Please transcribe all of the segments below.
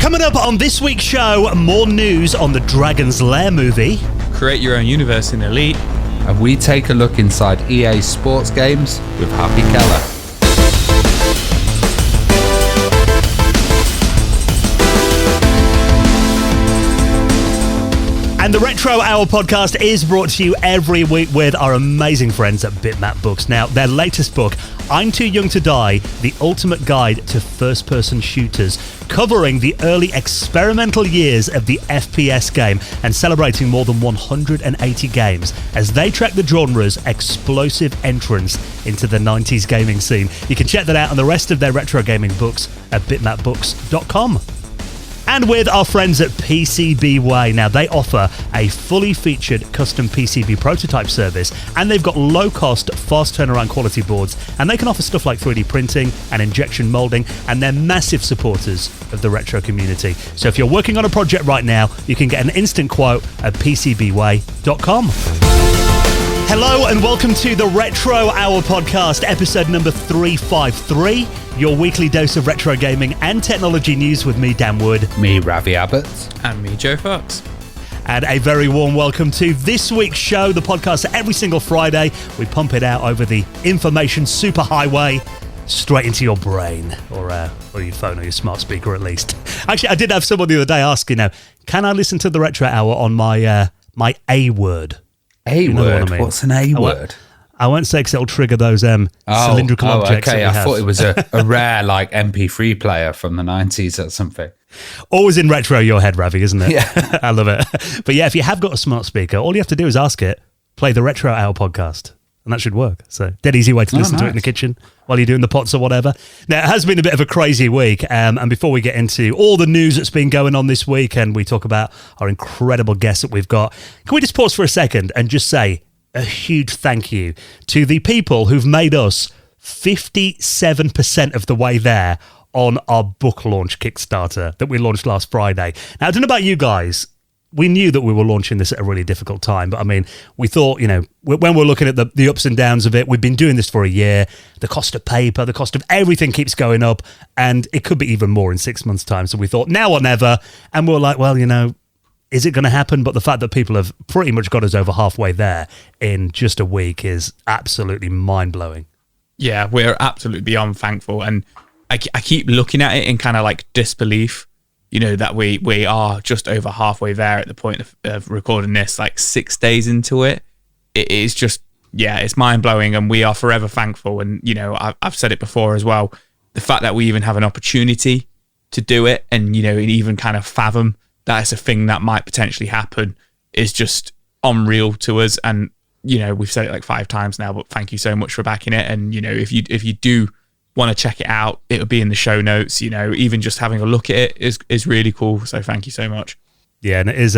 Coming up on this week's show, more news on the Dragon's Lair movie. Create your own universe in Elite. And we take a look inside EA sports games with Happy Keller. And the Retro Hour podcast is brought to you every week with our amazing friends at Bitmap Books. Now, their latest book, I'm Too Young to Die, The Ultimate Guide to First-Person Shooters, covering the early experimental years of the FPS game and celebrating more than 180 games as they track the genre's explosive entrance into the 90s gaming scene. You can check that out and the rest of their retro gaming books at bitmapbooks.com. And with our friends at PCBWay. Now, they offer a fully featured custom PCB prototype service, and they've got low-cost, fast turnaround quality boards, and they can offer stuff like 3D printing and injection molding, and they're massive supporters of the retro community. So if you're working on a project right now, you can get an instant quote at PCBWay.com. Hello and welcome to the Retro Hour podcast, episode number 353, your weekly dose of retro gaming and technology news with me, Dan Wood. Me, Ravi Abbott. And me, Joe Fox. And a very warm welcome to this week's show, the podcast every single Friday. We pump it out over the information superhighway straight into your brain or your phone or your smart speaker at least. Actually, I did have someone the other day ask, can I listen to the Retro Hour on my my A word? A word? What's an A word? I won't say because it'll trigger those cylindrical objects. Okay, I thought it was a rare MP3 player from the 90s or something. Always in retro your head, Ravi, isn't it? Yeah. I love it. But yeah, if you have got a smart speaker, all you have to do is ask it, play the Retro Hour podcast, and that should work. So dead easy way to listen to it in the kitchen while you're doing the pots or whatever. Now, it has been a bit of a crazy week, and before we get into all the news that's been going on this week and we talk about our incredible guests that we've got, can we just pause for a second and just say a huge thank you to the people who've made us 57% of the way there on our book launch Kickstarter that we launched last Friday. Now, I don't know about you guys. We knew that we were launching this at a really difficult time, but I mean, we thought, when we're looking at the ups and downs of it, we've been doing this for a year. The cost of paper, the cost of everything keeps going up, and it could be even more in 6 months' time. So we thought now or never, and we were like, well, is it going to happen? But the fact that people have pretty much got us over halfway there in just a week is absolutely mind-blowing. Yeah, we're absolutely beyond thankful, and I keep looking at it in kind of like disbelief. That we are just over halfway there at the point of recording this, like 6 days into it. It is just, it's mind-blowing, and we are forever thankful. And, I've said it before as well, the fact that we even have an opportunity to do it and, even kind of fathom that it's a thing that might potentially happen is just unreal to us. And, we've said it like 5 times now, but thank you so much for backing it. And, if you do want to check it out, it'll be in the show notes. Even just having a look at it is really cool, so thank you so much. Yeah, and it is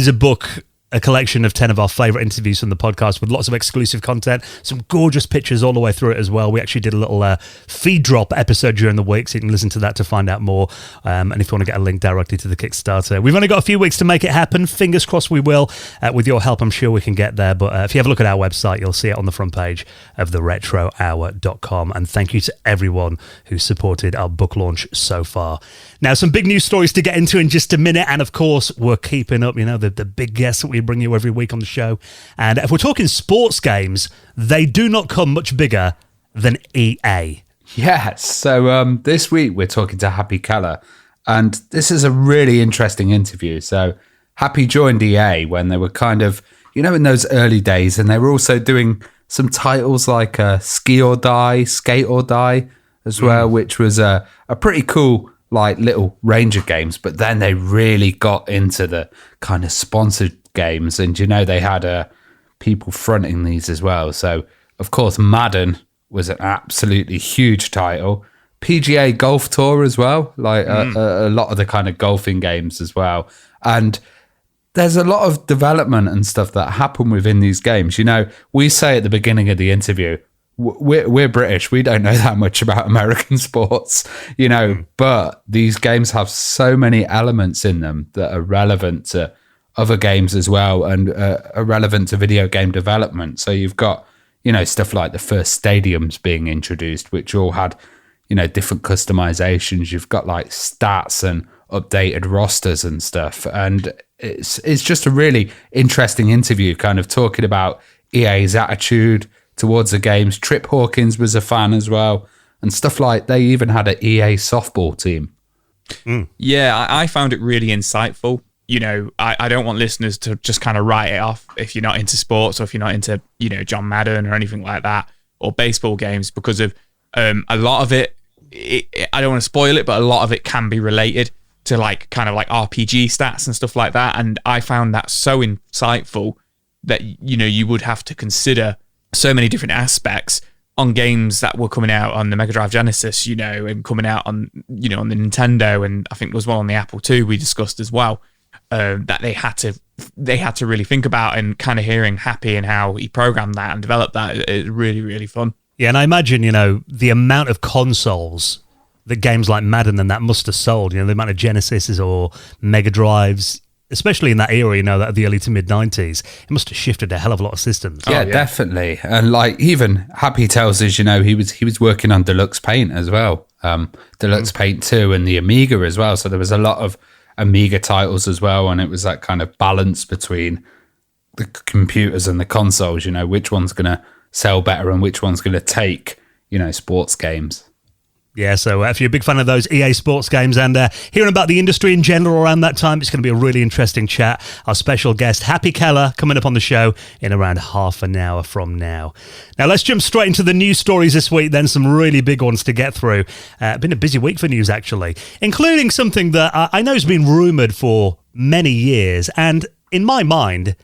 a book, a collection of 10 of our favorite interviews from the podcast with lots of exclusive content, some gorgeous pictures all the way through it as well. We actually did a little feed drop episode during the week, so you can listen to that to find out more. And if you want to get a link directly to the Kickstarter, we've only got a few weeks to make it happen. Fingers crossed we will. With your help, I'm sure we can get there. But if you have a look at our website, you'll see it on the front page of theretrohour.com. And thank you to everyone who supported our book launch so far. Now, some big news stories to get into in just a minute. And of course, we're keeping up, the big guests that we bring you every week on the show. And if we're talking sports games, they do not come much bigger than EA. Yes. So this week we're talking to Happy Keller, and this is a really interesting interview. So Happy joined EA when they were kind of, in those early days, and they were also doing some titles like Ski or Die, Skate or Die as well, which was a pretty cool little range of games. But then they really got into the kind of sponsored games, and they had people fronting these as well. So of course Madden was an absolutely huge title. PGA Golf Tour as well, a lot of the kind of golfing games as well. And there's a lot of development and stuff that happen within these games. We say at the beginning of the interview, we're British, we don't know that much about American sports, but these games have so many elements in them that are relevant to other games as well, and are relevant to video game development. So you've got, stuff like the first stadiums being introduced, which all had, different customizations. You've got stats and updated rosters and stuff. And it's just a really interesting interview, kind of talking about EA's attitude towards the games. Trip Hawkins was a fan as well, and stuff like they even had an EA softball team. Yeah, I found it really insightful. You know, I don't want listeners to just kind of write it off if you're not into sports or if you're not into, you know, John Madden or anything like that, or baseball games, because of a lot of it, I don't want to spoil it, but a lot of it can be related to like kind of like RPG stats and stuff like that. And I found that so insightful that, you know, you would have to consider so many different aspects on games that were coming out on the Mega Drive Genesis, you know, and coming out on, you know, on the Nintendo, and I think there was one on the Apple II we discussed as well, that they had to really think about. And kind of hearing Happy and how he programmed that and developed that is really, really fun. Yeah, and I imagine, you know, the amount of consoles that games like Madden and that must have sold, you know, the amount of Genesises or Mega Drives, especially in that era, you know, that the early to mid 90s, it must have shifted a hell of a lot of systems. Yeah, definitely. And like even Happy tells us, you know, he was working on Deluxe Paint as well, Deluxe Paint 2 and the Amiga as well. So there was a lot of Amiga titles as well, and it was that kind of balance between the computers and the consoles, you know, which one's going to sell better and which one's going to take, you know, sports games. Yeah, so if you're a big fan of those EA Sports games and hearing about the industry in general around that time, it's going to be a really interesting chat. Our special guest, Happy Keller, coming up on the show in around half an hour from now. Now, let's jump straight into the news stories this week, then some really big ones to get through. Been a busy week for news, actually, including something that I know has been rumoured for many years, and in my mind,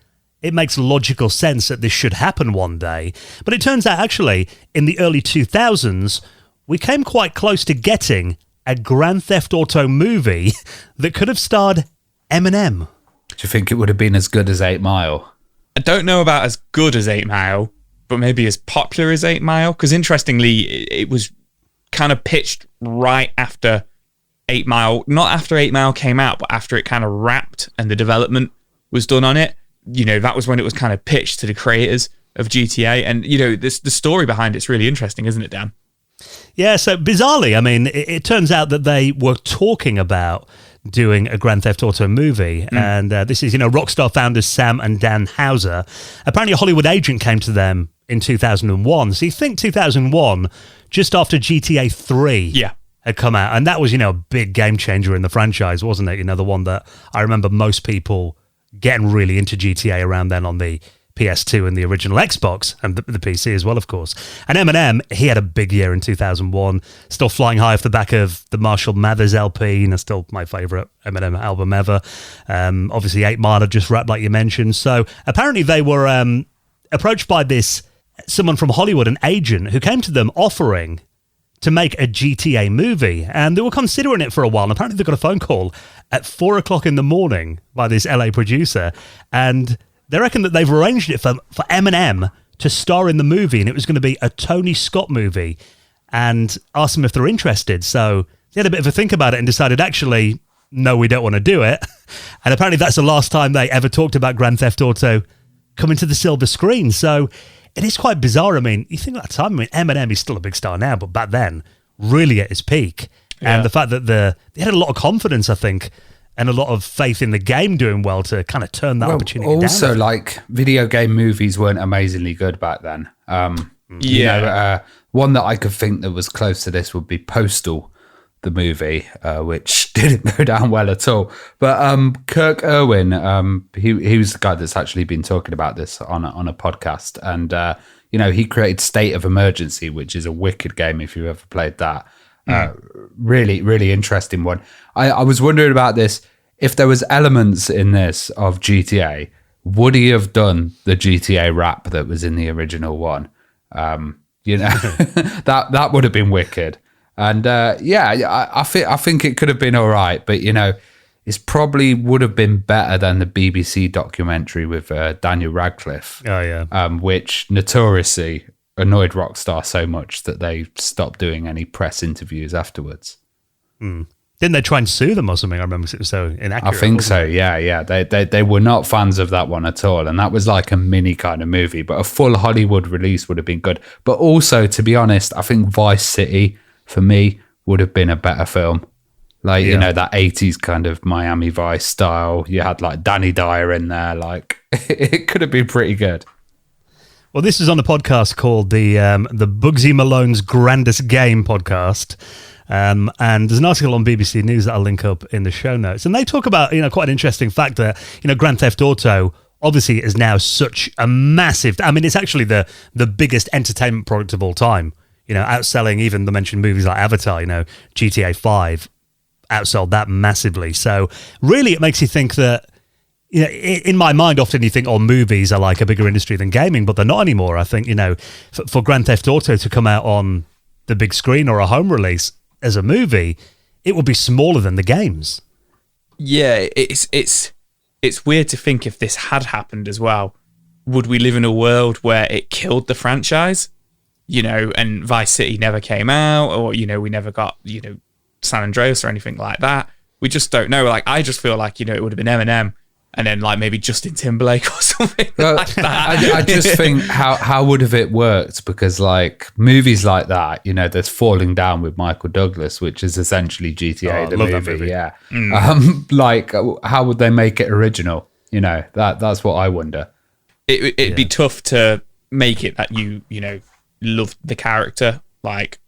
it makes logical sense that this should happen one day. But it turns out, actually, in the early 2000s, we came quite close to getting a Grand Theft Auto movie that could have starred Eminem. Do you think it would have been as good as 8 Mile? I don't know about as good as 8 Mile, but maybe as popular as 8 Mile, because interestingly, it was kind of pitched right after 8 Mile, not after 8 Mile came out, but after it kind of wrapped and the development was done on it. You know, that was when it was kind of pitched to the creators of GTA. And, you know, the story behind it's really interesting, isn't it, Dan? Yeah, so bizarrely, I mean, it turns out that they were talking about doing a Grand Theft Auto movie. And this is, you know, Rockstar founders Sam and Dan Houser. Apparently a Hollywood agent came to them in 2001. So you think 2001, just after GTA 3 had come out. And that was, you know, a big game changer in the franchise, wasn't it? You know, the one that I remember most people getting really into GTA around then on the PS2 and the original Xbox and the PC as well, of course. And Eminem, he had a big year in 2001, still flying high off the back of the Marshall Mathers LP, you know, still my favourite Eminem album ever. Obviously, 8 Mile had just wrapped, like you mentioned. So apparently they were approached by someone from Hollywood, an agent, who came to them offering to make a GTA movie. And they were considering it for a while. And apparently they got a phone call at 4 o'clock in the morning by this LA producer. And they reckon that they've arranged it for Eminem to star in the movie, and it was going to be a Tony Scott movie, and asked them if they're interested. So they had a bit of a think about it and decided, actually, no, we don't want to do it. And apparently that's the last time they ever talked about Grand Theft Auto coming to the silver screen. So it is quite bizarre. I mean, you think at that time, I mean, Eminem is still a big star now, but back then, really at his peak. Yeah. And the fact that they had a lot of confidence, I think, and a lot of faith in the game doing well to kind of turn that opportunity down. Also, like, video game movies weren't amazingly good back then. You know, one that I could think that was close to this would be Postal, the movie, which didn't go down well at all. But Kirk Irwin, he was the guy that's actually been talking about this on a podcast. And, you know, he created State of Emergency, which is a wicked game if you've ever played that. Really, really interesting one. I was wondering about this. If there was elements in this of GTA, would he have done the GTA rap that was in the original one? You know, that would have been wicked. And I think it could have been all right. But, you know, it probably would have been better than the BBC documentary with Daniel Radcliffe. Oh, yeah. Which notoriously annoyed Rockstar so much that they stopped doing any press interviews afterwards. Didn't they try and sue them or something? I remember it was so inaccurate. I think so, yeah. They were not fans of that one at all. And that was like a mini kind of movie, but a full Hollywood release would have been good. But also, to be honest, I think Vice City, for me, would have been a better film. Like, you know, that 80s kind of Miami Vice style. You had like Danny Dyer in there. Like, it could have been pretty good. Well, this is on a podcast called the Bugsy Malone's Grandest Game podcast. And there's an article on BBC News that I'll link up in the show notes. And they talk about, you know, quite an interesting fact that, you know, Grand Theft Auto obviously is now such a massive... I mean, it's actually the biggest entertainment product of all time. You know, outselling even the mentioned movies like Avatar, you know, GTA 5 outsold that massively. So really it makes you think that, you know, in my mind, often you think, oh, movies are like a bigger industry than gaming, but they're not anymore. I think, you know, for Grand Theft Auto to come out on the big screen or a home release as a movie, it would be smaller than the games. Yeah, it's weird to think if this had happened as well, would we live in a world where it killed the franchise? You know, and Vice City never came out, or, you know, we never got, you know, San Andreas or anything like that. We just don't know. Like, I just feel like, you know, it would have been Eminem and then like maybe Justin Timberlake or something like that. I just think how would have it worked? Because like movies like that, you know, there's Falling Down with Michael Douglas, which is essentially GTA the movie. Yeah. Like, how would they make it original? You know, that's what I wonder. It'd be tough to make it that you know, love the character. Like,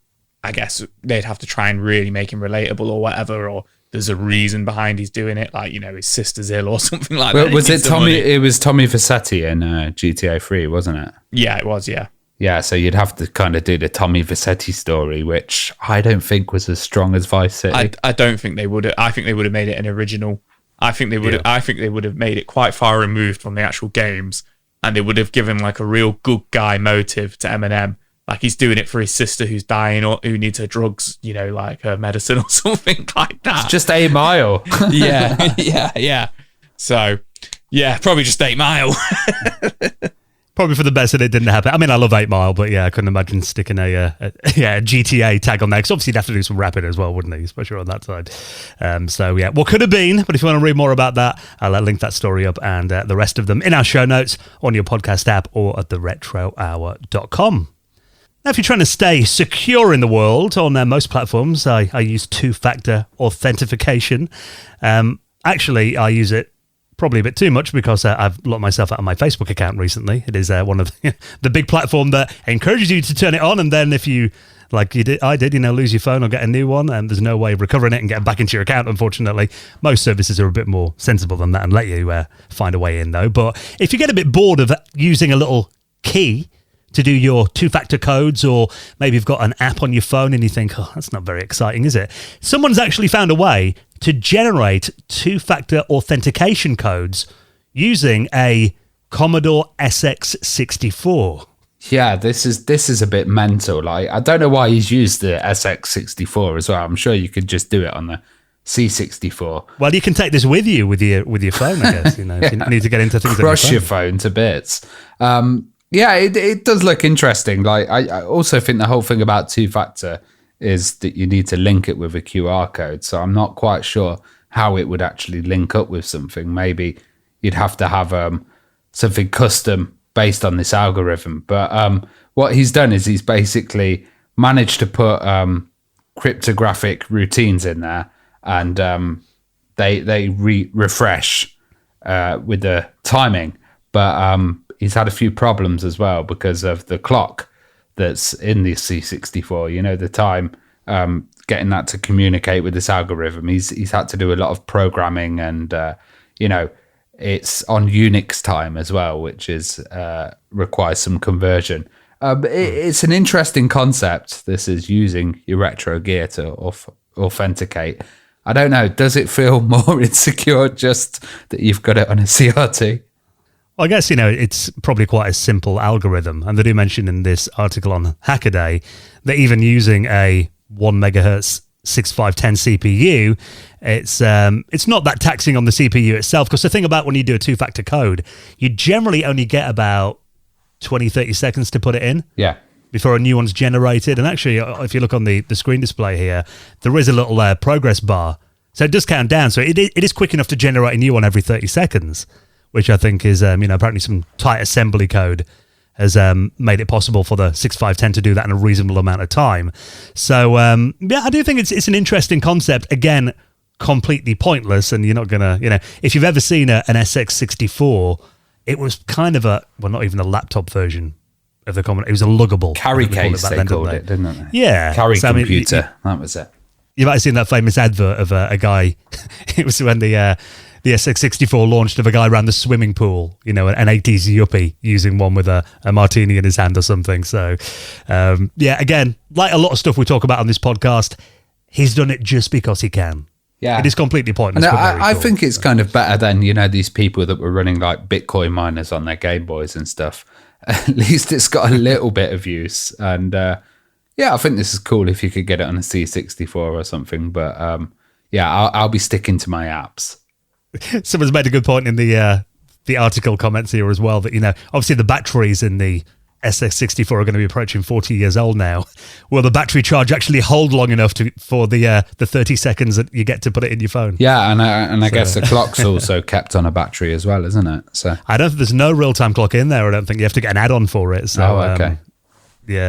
I guess they'd have to try and really make him relatable or whatever, or there's a reason behind he's doing it, like, you know, his sister's ill or something like that. Was it Tommy? It was Tommy Vercetti in GTA 3, wasn't it? Yeah, it was. Yeah. Yeah, so you'd have to kind of do the Tommy Vercetti story, which I don't think was as strong as Vice City. I don't think they would have. I think they would have made it an original. I think they would. I think they would have made it quite far removed from the actual games, and they would have given like a real good guy motive to Eminem. Like, he's doing it for his sister who's dying or who needs her drugs, you know, like her medicine or something like that. It's just 8 Mile. yeah. So, yeah, probably just 8 Mile. Probably for the best that it didn't happen. I mean, I love 8 Mile, but yeah, I couldn't imagine sticking a GTA tag on there, because obviously you'd have to do some rapping as well, wouldn't he? Especially on that side. So yeah, what could have been, but if you want to read more about that, I'll link that story up and the rest of them in our show notes on your podcast app or at theretrohour.com. Now, if you're trying to stay secure in the world, on most platforms, I use two-factor authentication. Actually, I use it probably a bit too much because I've locked myself out of my Facebook account recently. It is one of the big platform that encourages you to turn it on, and then if you, like I did, you know, lose your phone or get a new one, and there's no way of recovering it and getting back into your account, unfortunately. Most services are a bit more sensible than that and let you find a way in, though. But if you get a bit bored of using a little key to do your two-factor codes, or maybe you've got an app on your phone and you think, oh, that's not very exciting, is it? Someone's actually found a way to generate two-factor authentication codes using a Commodore SX64. Yeah, this is a bit mental. Like, I don't know why he's used the SX64 as well. I'm sure you could just do it on the C64. Well, you can take this with you with your phone, I guess. You know, if you need to get into things. Crush your phone to bits. Yeah, it does look interesting. Like, I also think the whole thing about two-factor is that you need to link it with a QR code. So I'm not quite sure how it would actually link up with something. Maybe you'd have to have something custom based on this algorithm. But what he's done is he's basically managed to put cryptographic routines in there, and they refresh with the timing. But he's had a few problems as well because of the clock that's in the C64, you know, the time, getting that to communicate with this algorithm. He's had to do a lot of programming, and, you know, it's on Unix time as well, which is requires some conversion. It's an interesting concept. This is using your retro gear to authenticate. I don't know. Does it feel more insecure just that you've got it on a CRT? Well, I guess, you know, it's probably quite a simple algorithm. And they do mention in this article on Hackaday that even using a 1 megahertz 6510 CPU, it's not that taxing on the CPU itself. Because the thing about when you do a two-factor code, you generally only get about 20, 30 seconds to put it in. Yeah. Before a new one's generated. And actually, if you look on the screen display here, there is a little progress bar. So it does count down. So it is quick enough to generate a new one every 30 seconds, which I think is, you know, apparently some tight assembly code has made it possible for the 6510 to do that in a reasonable amount of time. So, I do think it's an interesting concept. Again, completely pointless, and you're not going to, if you've ever seen an SX64, it was kind of not even a laptop version of the common. It was a luggable carry case, they called it, didn't they? Yeah. Carry computer, that was it. You might have seen that famous advert of a guy. It was when the SX64 launched, of a guy around the swimming pool, an 80s yuppie using one with a martini in his hand or something. So, again, like a lot of stuff we talk about on this podcast, he's done it just because he can. Yeah. It is completely pointless. And I think it's kind of better than, these people that were running like Bitcoin miners on their Game Boys and stuff. At least it's got a little bit of use. And I think this is cool if you could get it on a C64 or something. But I'll be sticking to my apps. Someone's made a good point in the article comments here as well that, obviously the batteries in the SX64 are going to be approaching 40 years old now. Will the battery charge actually hold long enough for the 30 seconds that you get to put it in your phone? Yeah, and I guess the clock's also kept on a battery as well, isn't it? So there's no real-time clock in there. I don't think you have to get an add-on for it. So, okay.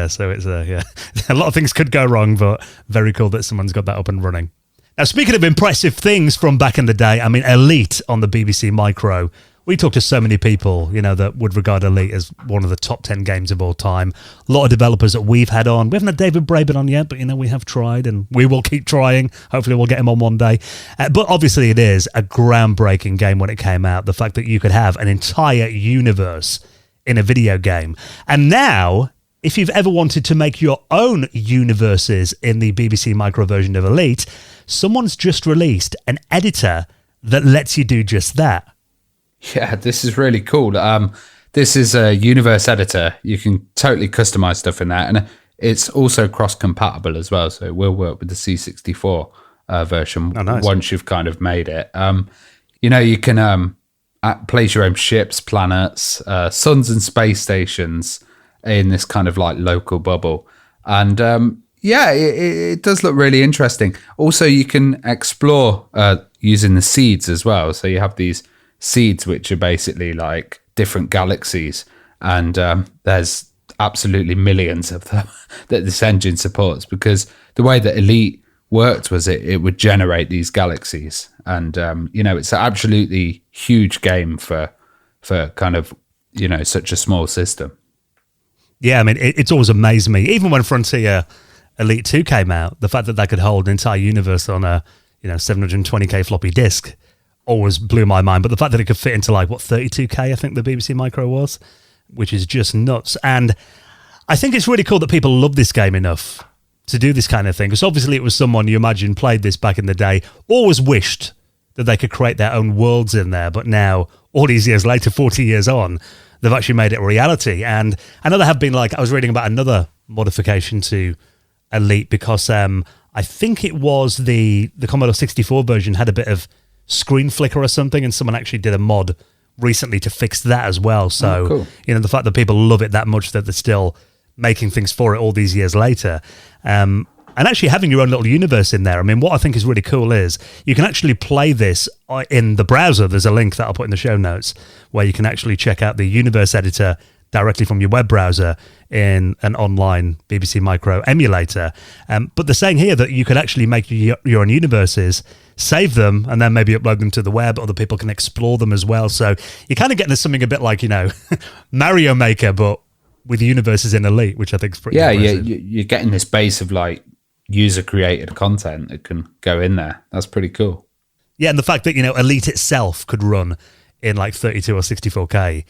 So it's a lot of things could go wrong, but very cool that someone's got that up and running. Now, speaking of impressive things from back in the day, Elite on the BBC Micro. We talked to so many people, that would regard Elite as one of the top 10 games of all time. A lot of developers that we've had on. We haven't had David Braben on yet, but, we have tried and we will keep trying. Hopefully we'll get him on one day. But obviously it is a groundbreaking game when it came out. The fact that you could have an entire universe in a video game. And now, if you've ever wanted to make your own universes in the BBC Micro version of Elite, someone's just released an editor that lets you do just that. Yeah, this is really cool. This is a universe editor. You can totally customize stuff in that. And it's also cross-compatible as well. So it will work with the C64 version once you've kind of made it. You can place your own ships, planets, suns and space stations in this kind of like local bubble. And it does look really interesting. Also, you can explore using the seeds as well. So you have these seeds which are basically like different galaxies, and there's absolutely millions of them that this engine supports, because the way that Elite worked was it would generate these galaxies, and it's an absolutely huge game for kind of such a small system. Yeah, it's always amazed me, even when Frontier Elite 2 came out, the fact that they could hold an entire universe on a 720k floppy disk always blew my mind. But the fact that it could fit into 32k, I think the BBC Micro was, which is just nuts. And I think it's really cool that people love this game enough to do this kind of thing, because obviously it was someone you imagine played this back in the day, always wished that they could create their own worlds in there. But now, all these years later, 40 years on, they've actually made it a reality. And I know there have been, I was reading about another modification to Elite, because I think it was the Commodore 64 version had a bit of screen flicker or something, and someone actually did a mod recently to fix that as well. So, cool. The fact that people love it that much that they're still making things for it all these years later. And actually having your own little universe in there. What I think is really cool is you can actually play this in the browser. There's a link that I'll put in the show notes where you can actually check out the universe editor directly from your web browser in an online BBC Micro emulator. But they're saying here that you could actually make your own universes, save them, and then maybe upload them to the web. Other people can explore them as well. So you're kind of getting something a bit like, Mario Maker, but with universes in Elite, which I think is pretty impressive. Yeah, you're getting this base of user-created content that can go in there. That's pretty cool. Yeah, and the fact that, Elite itself could run in 32 or 64K,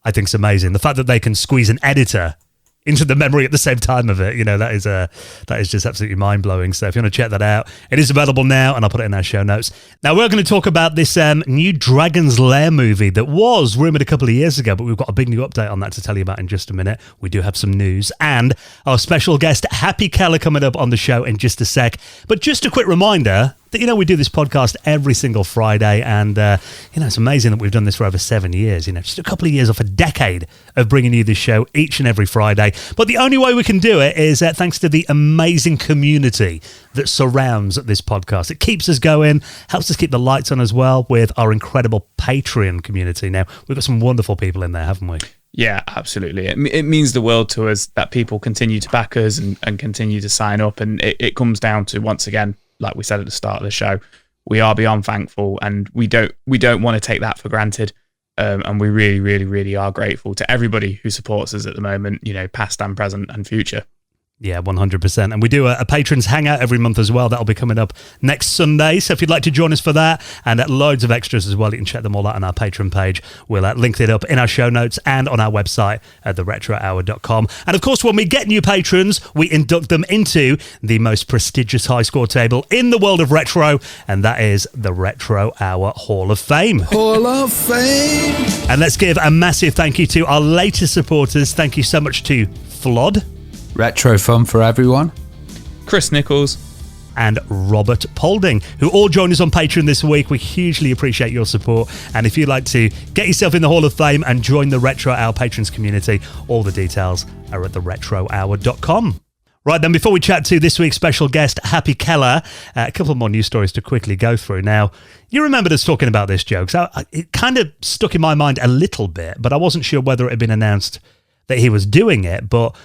I think is amazing. The fact that they can squeeze an editor into the memory at the same time of it, that is just absolutely mind-blowing. So if you want to check that out, it is available now, and I'll put it in our show notes. Now, we're going to talk about this new Dragon's Lair movie that was rumoured a couple of years ago, but we've got a big new update on that to tell you about in just a minute. We do have some news, and our special guest, Happy Keller, coming up on the show in just a sec. But just a quick reminder that, we do this podcast every single Friday, and, it's amazing that we've done this for over 7 years, just a couple of years off a decade of bringing you this show each and every Friday. But the only way we can do it is thanks to the amazing community that surrounds this podcast. It keeps us going, helps us keep the lights on as well with our incredible Patreon community. Now, we've got some wonderful people in there, haven't we? Yeah, absolutely. It means the world to us that people continue to back us and continue to sign up. And it comes down to, once again, like we said at the start of the show, we are beyond thankful, and we don't want to take that for granted. And we really, really, really are grateful to everybody who supports us at the moment, past and present and future. Yeah, 100%. And we do a patrons hangout every month as well. That'll be coming up next Sunday. So if you'd like to join us for that, and loads of extras as well, you can check them all out on our Patreon page. We'll link it up in our show notes and on our website at theretrohour.com. And of course, when we get new patrons, we induct them into the most prestigious high score table in the world of retro, and that is the Retro Hour Hall of Fame. Hall of Fame! And let's give a massive thank you to our latest supporters. Thank you so much to Flod, Retro fun for everyone, Chris Nichols, and Robert Paulding, who all joined us on Patreon this week. We hugely appreciate your support. And if you'd like to get yourself in the Hall of Fame and join the Retro Hour Patrons community, all the details are at theretrohour.com. Right then, before we chat to this week's special guest, Happy Keller, a couple more news stories to quickly go through. Now, you remembered us talking about this, joke, so it kind of stuck in my mind a little bit, but I wasn't sure whether it had been announced that he was doing it. But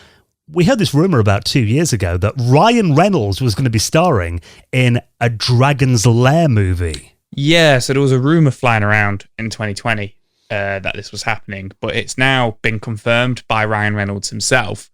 we heard this rumor about 2 years ago that Ryan Reynolds was going to be starring in a Dragon's Lair movie. Yeah, so there was a rumor flying around in 2020 that this was happening, but it's now been confirmed by Ryan Reynolds himself.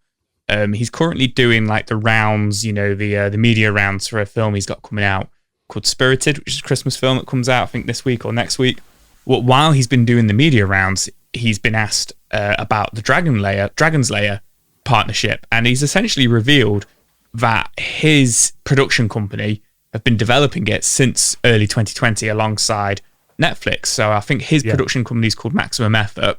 He's currently doing like the rounds, the media rounds for a film he's got coming out called Spirited, which is a Christmas film that comes out, I think, this week or next week. Well, while he's been doing the media rounds, he's been asked about the Dragon's Lair partnership, and he's essentially revealed that his production company have been developing it since early 2020 alongside Netflix. So I think his production company is called Maximum Effort,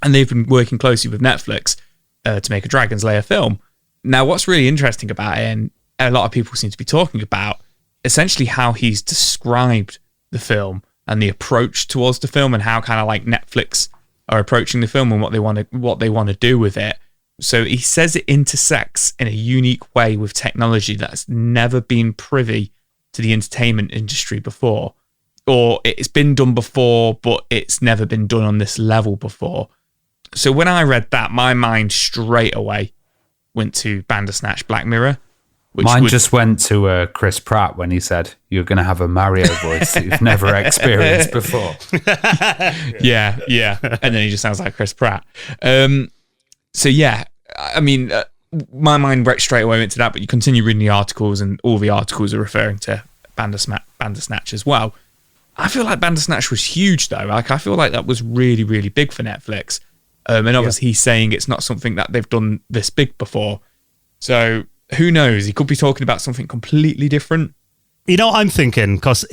and they've been working closely with Netflix to make a Dragon's Lair film. Now, what's really interesting about it, and a lot of people seem to be talking about, essentially how he's described the film and the approach towards the film, and how kind of like Netflix are approaching the film and what they want to do with it. So he says it intersects in a unique way with technology that's never been privy to the entertainment industry before, or it's been done before, but it's never been done on this level before. So when I read that, my mind straight away went to Bandersnatch Black Mirror. Mine just went to Chris Pratt when he said, "You're going to have a Mario voice that you've never experienced before." Yeah. And then he just sounds like Chris Pratt. So yeah, I mean, my mind straight away went to that, but you continue reading the articles, and all the articles are referring to Bandersnatch as well. I feel like Bandersnatch was huge, though. Like, I feel like that was really, really big for Netflix. And obviously he's saying it's not something that they've done this big before. So who knows? He could be talking about something completely different. You know what I'm thinking? Because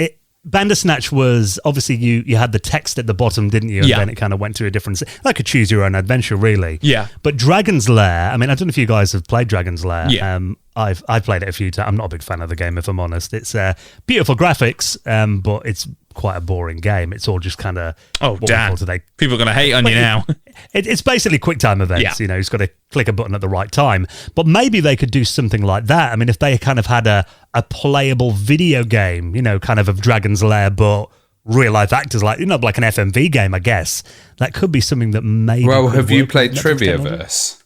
Bandersnatch was, obviously you had the text at the bottom, didn't you? And then it kind of went to a different, like a choose your own adventure, really. Yeah. But Dragon's Lair, I mean, I don't know if you guys have played Dragon's Lair. Yeah. I've played it a few times. I'm not a big fan of the game, if I'm honest. It's beautiful graphics, but it's quite a boring game. It's all just kind of... Oh, damn. People are going to hate on you now. It's basically quick time events. Yeah. You've got to click a button at the right time. But maybe they could do something like that. I mean, if they kind of had a playable video game, kind of Dragon's Lair, but real life actors, like an FMV game, I guess. That could be something that maybe... Well, have you played Triviaverse?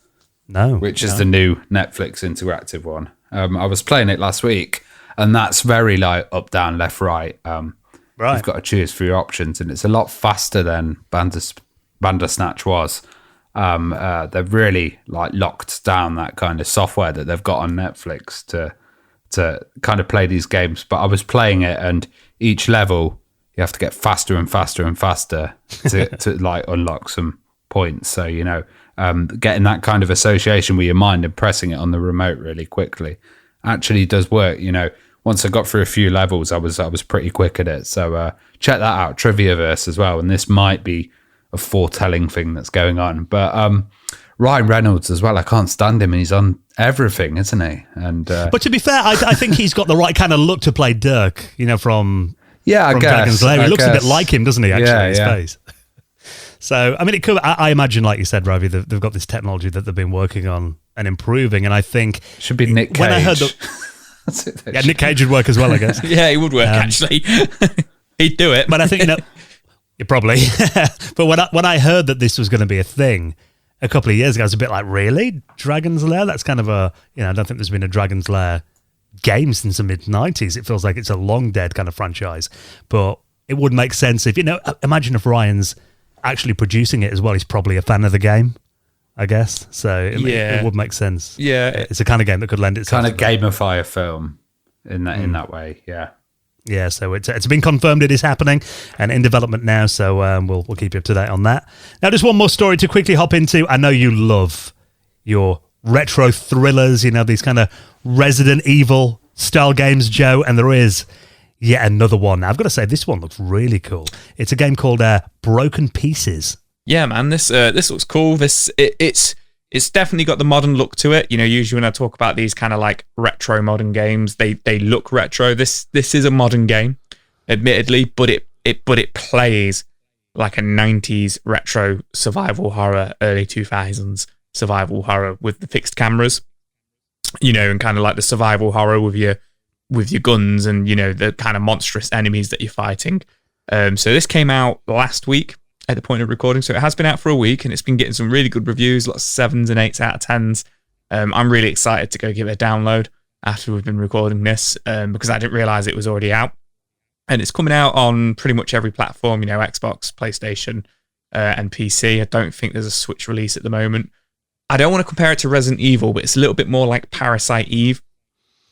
No. Which is the new Netflix interactive one. I was playing it last week, and that's very like up, down, left, right. Right. You've got to choose for your options, and it's a lot faster than Bandersnatch was. They've really like locked down that kind of software that they've got on Netflix to kind of play these games. But I was playing it, and each level you have to get faster and faster and faster to like unlock some points. So getting that kind of association with your mind and pressing it on the remote really quickly actually does work. Once I got through a few levels, I was pretty quick at it. So check that out, Triviaverse as well. And this might be a foretelling thing that's going on. But Ryan Reynolds as well, I can't stand him. And he's on everything, isn't he? And but to be fair, I think he's got the right kind of look to play Dirk, from Dragon's Lair. He looks a bit like him, doesn't he, actually, his face? So, I mean, it could. I imagine, like you said, Ravi, they've got this technology that they've been working on and improving. And I think... Should be Nick Cage. When I heard Nick Cage would work as well, I guess. Yeah, he would work, actually. He'd do it. But I think, probably. But when I heard that this was going to be a thing, a couple of years ago, I was a bit like, really? Dragon's Lair? That's kind of I don't think there's been a Dragon's Lair game since the mid-90s. It feels like it's a long dead kind of franchise. But it would make sense if, imagine if Ryan's actually producing it as well. He's probably a fan of the game, I guess. So it would make sense. Yeah. It's a kind of game that could lend itself kind of gamify a film in that way. Yeah. Yeah, so it's been confirmed it is happening and in development now, so we'll keep you up to date on that. Now, just one more story to quickly hop into. I know you love your retro thrillers, these kind of Resident Evil style games, Joe, and there is yet another one. Now, I've got to say, this one looks really cool. It's a game called Broken Pieces. Yeah, man, this looks cool. It's definitely got the modern look to it. Usually when I talk about these kind of like retro modern games, they look retro. This is a modern game, admittedly, but it plays like a 90s retro survival horror, early 2000s survival horror with the fixed cameras, and kind of like the survival horror with your guns and the kind of monstrous enemies that you're fighting. So this came out last week at the point of recording, so it has been out for a week and it's been getting some really good reviews, lots of 7s and 8s out of 10s. I'm really excited to go give it a download after we've been recording this, because I didn't realize it was already out, and it's coming out on pretty much every platform, Xbox, PlayStation, and PC. I don't think there's a Switch release at the moment. I don't want to compare it to Resident Evil, but it's a little bit more like Parasite Eve,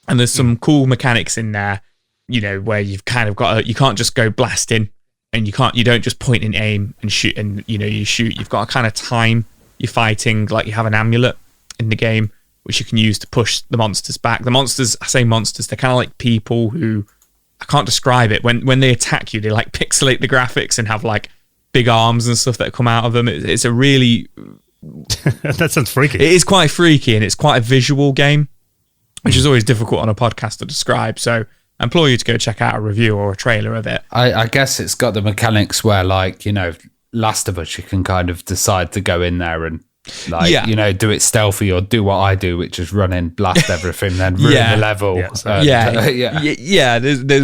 and there's some cool mechanics in there, where you've kind of got you can't just go blasting. And you don't just point and aim and shoot and, you shoot. You've got to kind of time your fighting, like you have an amulet in the game, which you can use to push the monsters back. The monsters, I say monsters, they're kind of like people who, I can't describe it. When they attack you, they like pixelate the graphics and have like big arms and stuff that come out of them. It's a really... That sounds freaky. It is quite freaky, and it's quite a visual game, which is always difficult on a podcast to describe. So I implore you to go check out a review or a trailer of it. I guess it's got the mechanics where, like, Last of Us, you can kind of decide to go in there and, like, do it stealthy or do what I do, which is run in, blast everything, then ruin the level. There's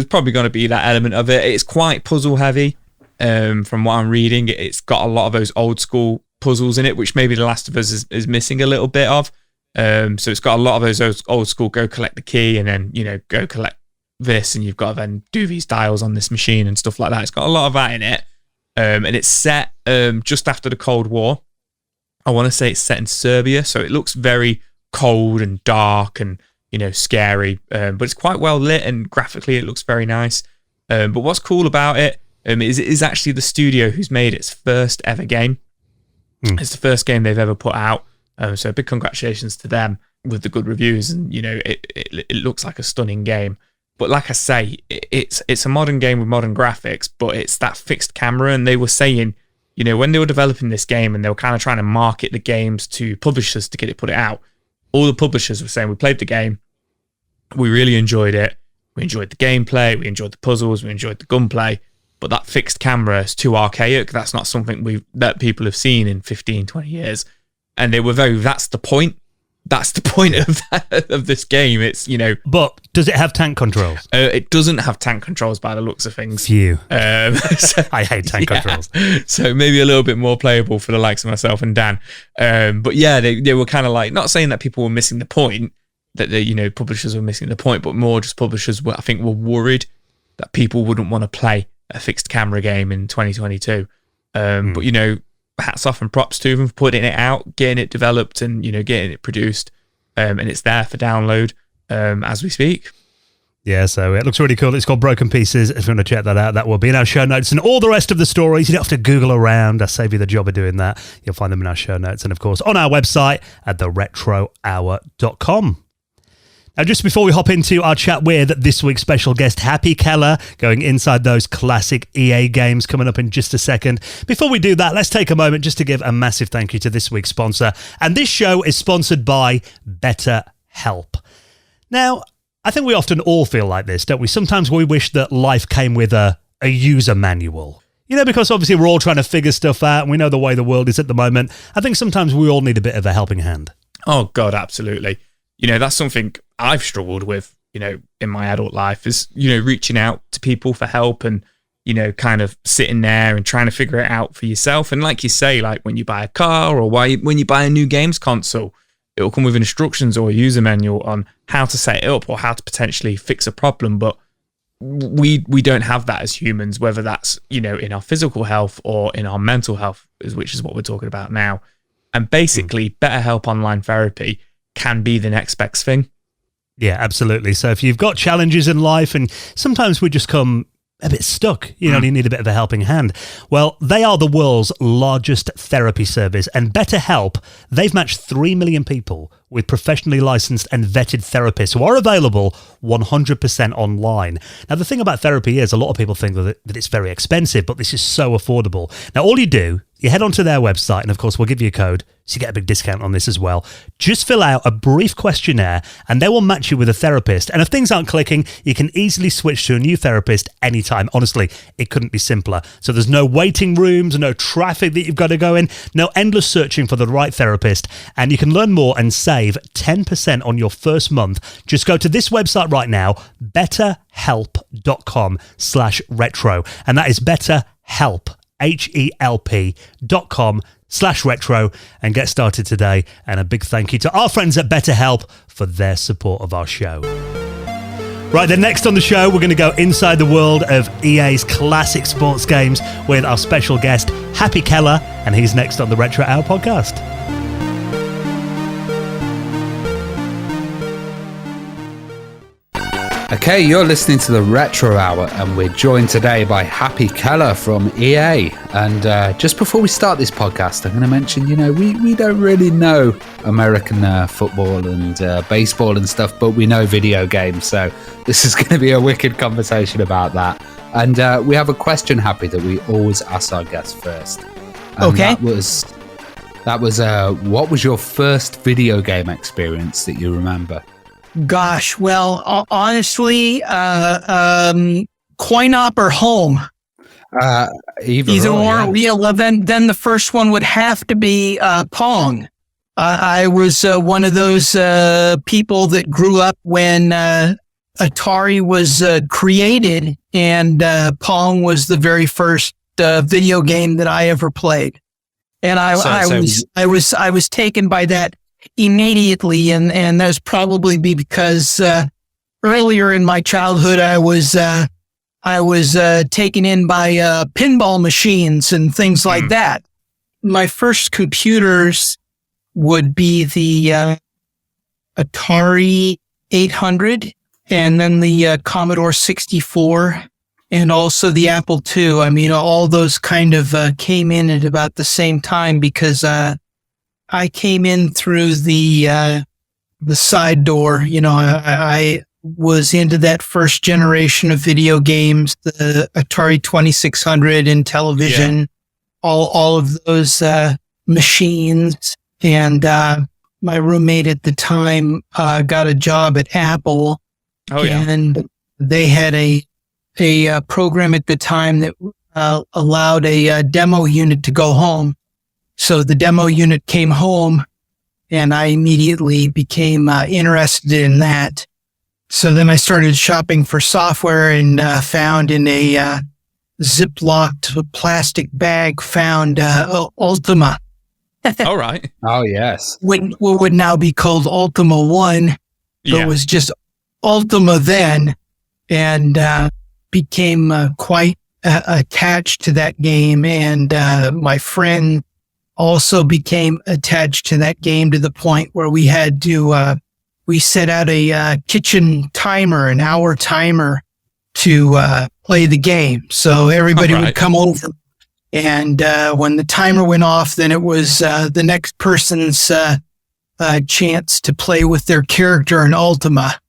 probably going to be that element of it. It's quite puzzle heavy, from what I'm reading. It's got a lot of those old school puzzles in it, which maybe The Last of Us is missing a little bit of. So it's got a lot of those old school, go collect the key and then, go collect this, and you've got to then do these dials on this machine and stuff like that. It's got a lot of that in it, and it's set just after the Cold War. I want to say it's set in Serbia, so it looks very cold and dark and scary, but it's quite well lit and graphically it looks very nice. But what's cool about it is actually the studio who's made its first ever game. It's the first game they've ever put out, so big congratulations to them with the good reviews, and it looks like a stunning game. But like I say, it's a modern game with modern graphics, but it's that fixed camera. And they were saying, when they were developing this game and they were kind of trying to market the games to publishers to get it put it out, all the publishers were saying, we played the game, we really enjoyed it, we enjoyed the gameplay, we enjoyed the puzzles, we enjoyed the gunplay, but that fixed camera is too archaic. That's not something that people have seen in 15, 20 years. And they were that's the point. That's the point of this game. It's, But does it have tank controls? It doesn't have tank controls by the looks of things. Phew. I hate tank controls. So maybe a little bit more playable for the likes of myself and Dan. But yeah, they were kind of like, not saying that people were missing the point, that publishers were missing the point, but more just publishers were worried that people wouldn't want to play a fixed camera game in 2022. But, hats off and props to them for putting it out, getting it developed and, getting it produced. And it's there for download as we speak. Yeah, so it looks really cool. It's called Broken Pieces. If you want to check that out, that will be in our show notes. And all the rest of the stories, you don't have to Google around. I save you the job of doing that. You'll find them in our show notes. And, of course, on our website at theretrohour.com. Now, just before we hop into our chat with this week's special guest, Happy Keller, going inside those classic EA games coming up in just a second. Before we do that, let's take a moment just to give a massive thank you to this week's sponsor. And this show is sponsored by BetterHelp. Now, I think we often all feel like this, don't we? Sometimes we wish that life came with a user manual. Because obviously we're all trying to figure stuff out and we know the way the world is at the moment. I think sometimes we all need a bit of a helping hand. Oh, God, absolutely. That's something I've struggled with, in my adult life is, reaching out to people for help and, kind of sitting there and trying to figure it out for yourself. And like you say, like when you buy a car or when you buy a new games console, it will come with instructions or a user manual on how to set it up or how to potentially fix a problem. But we don't have that as humans, whether that's, in our physical health or in our mental health, which is what we're talking about now. And basically, BetterHelp Online Therapy can be the next best thing. Yeah, absolutely. So if you've got challenges in life and sometimes we just come a bit stuck, you need a bit of a helping hand. Well, they are the world's largest therapy service, and BetterHelp, they've matched 3 million people with professionally licensed and vetted therapists who are available 100% online. Now, the thing about therapy is a lot of people think that it's very expensive, but this is so affordable. Now, all you do, you head onto their website, and of course, we'll give you a code, so you get a big discount on this as well. Just fill out a brief questionnaire, and they will match you with a therapist. And if things aren't clicking, you can easily switch to a new therapist anytime. Honestly, it couldn't be simpler. So there's no waiting rooms, no traffic that you've got to go in, no endless searching for the right therapist. And you can learn more and save 10% on your first month. Just go to this website right now, betterhelp.com/retro. And that is BetterHelp, HELP.com/retro, and get started today. And a big thank you to our friends at BetterHelp for their support of our show. Right, then next on the show, we're going to go inside the world of EA's classic sports games with our special guest, Happy Keller, and he's next on the Retro Hour podcast. Okay, you're listening to the Retro Hour, and we're joined today by Happy Keller from EA. And just before we start this podcast, I'm going to mention, we don't really know American football and baseball and stuff, but we know video games. So this is going to be a wicked conversation about that. And we have a question, Happy, that we always ask our guests first. And okay. That was what was your first video game experience that you remember? Gosh, well, honestly, coin op or home. Either or. Yeah. Well, then the first one would have to be Pong. I was one of those people that grew up when Atari was created, and Pong was the very first video game that I ever played, and I was taken by that immediately, and that's probably because earlier in my childhood I was taken in by pinball machines and things like that. My first computers would be the Atari 800, and then the Commodore 64, and also the Apple II. I mean, all those kind of came in at about the same time because I came in through the side door. I was into that first generation of video games, the Atari 2600 and television, all of those machines. And my roommate at the time got a job at Apple, and they had a program at the time that allowed a demo unit to go home. So the demo unit came home, and I immediately became interested in that. So then I started shopping for software and found in a Ziplocked plastic bag, found Ultima. All right. Oh, yes. What would now be called Ultima 1, but it was just Ultima then, and became quite attached to that game. And my friend also became attached to that game to the point where we had to, we set out a kitchen timer, an hour timer to play the game. So everybody would come over, and when the timer went off, then it was the next person's chance to play with their character in Ultima.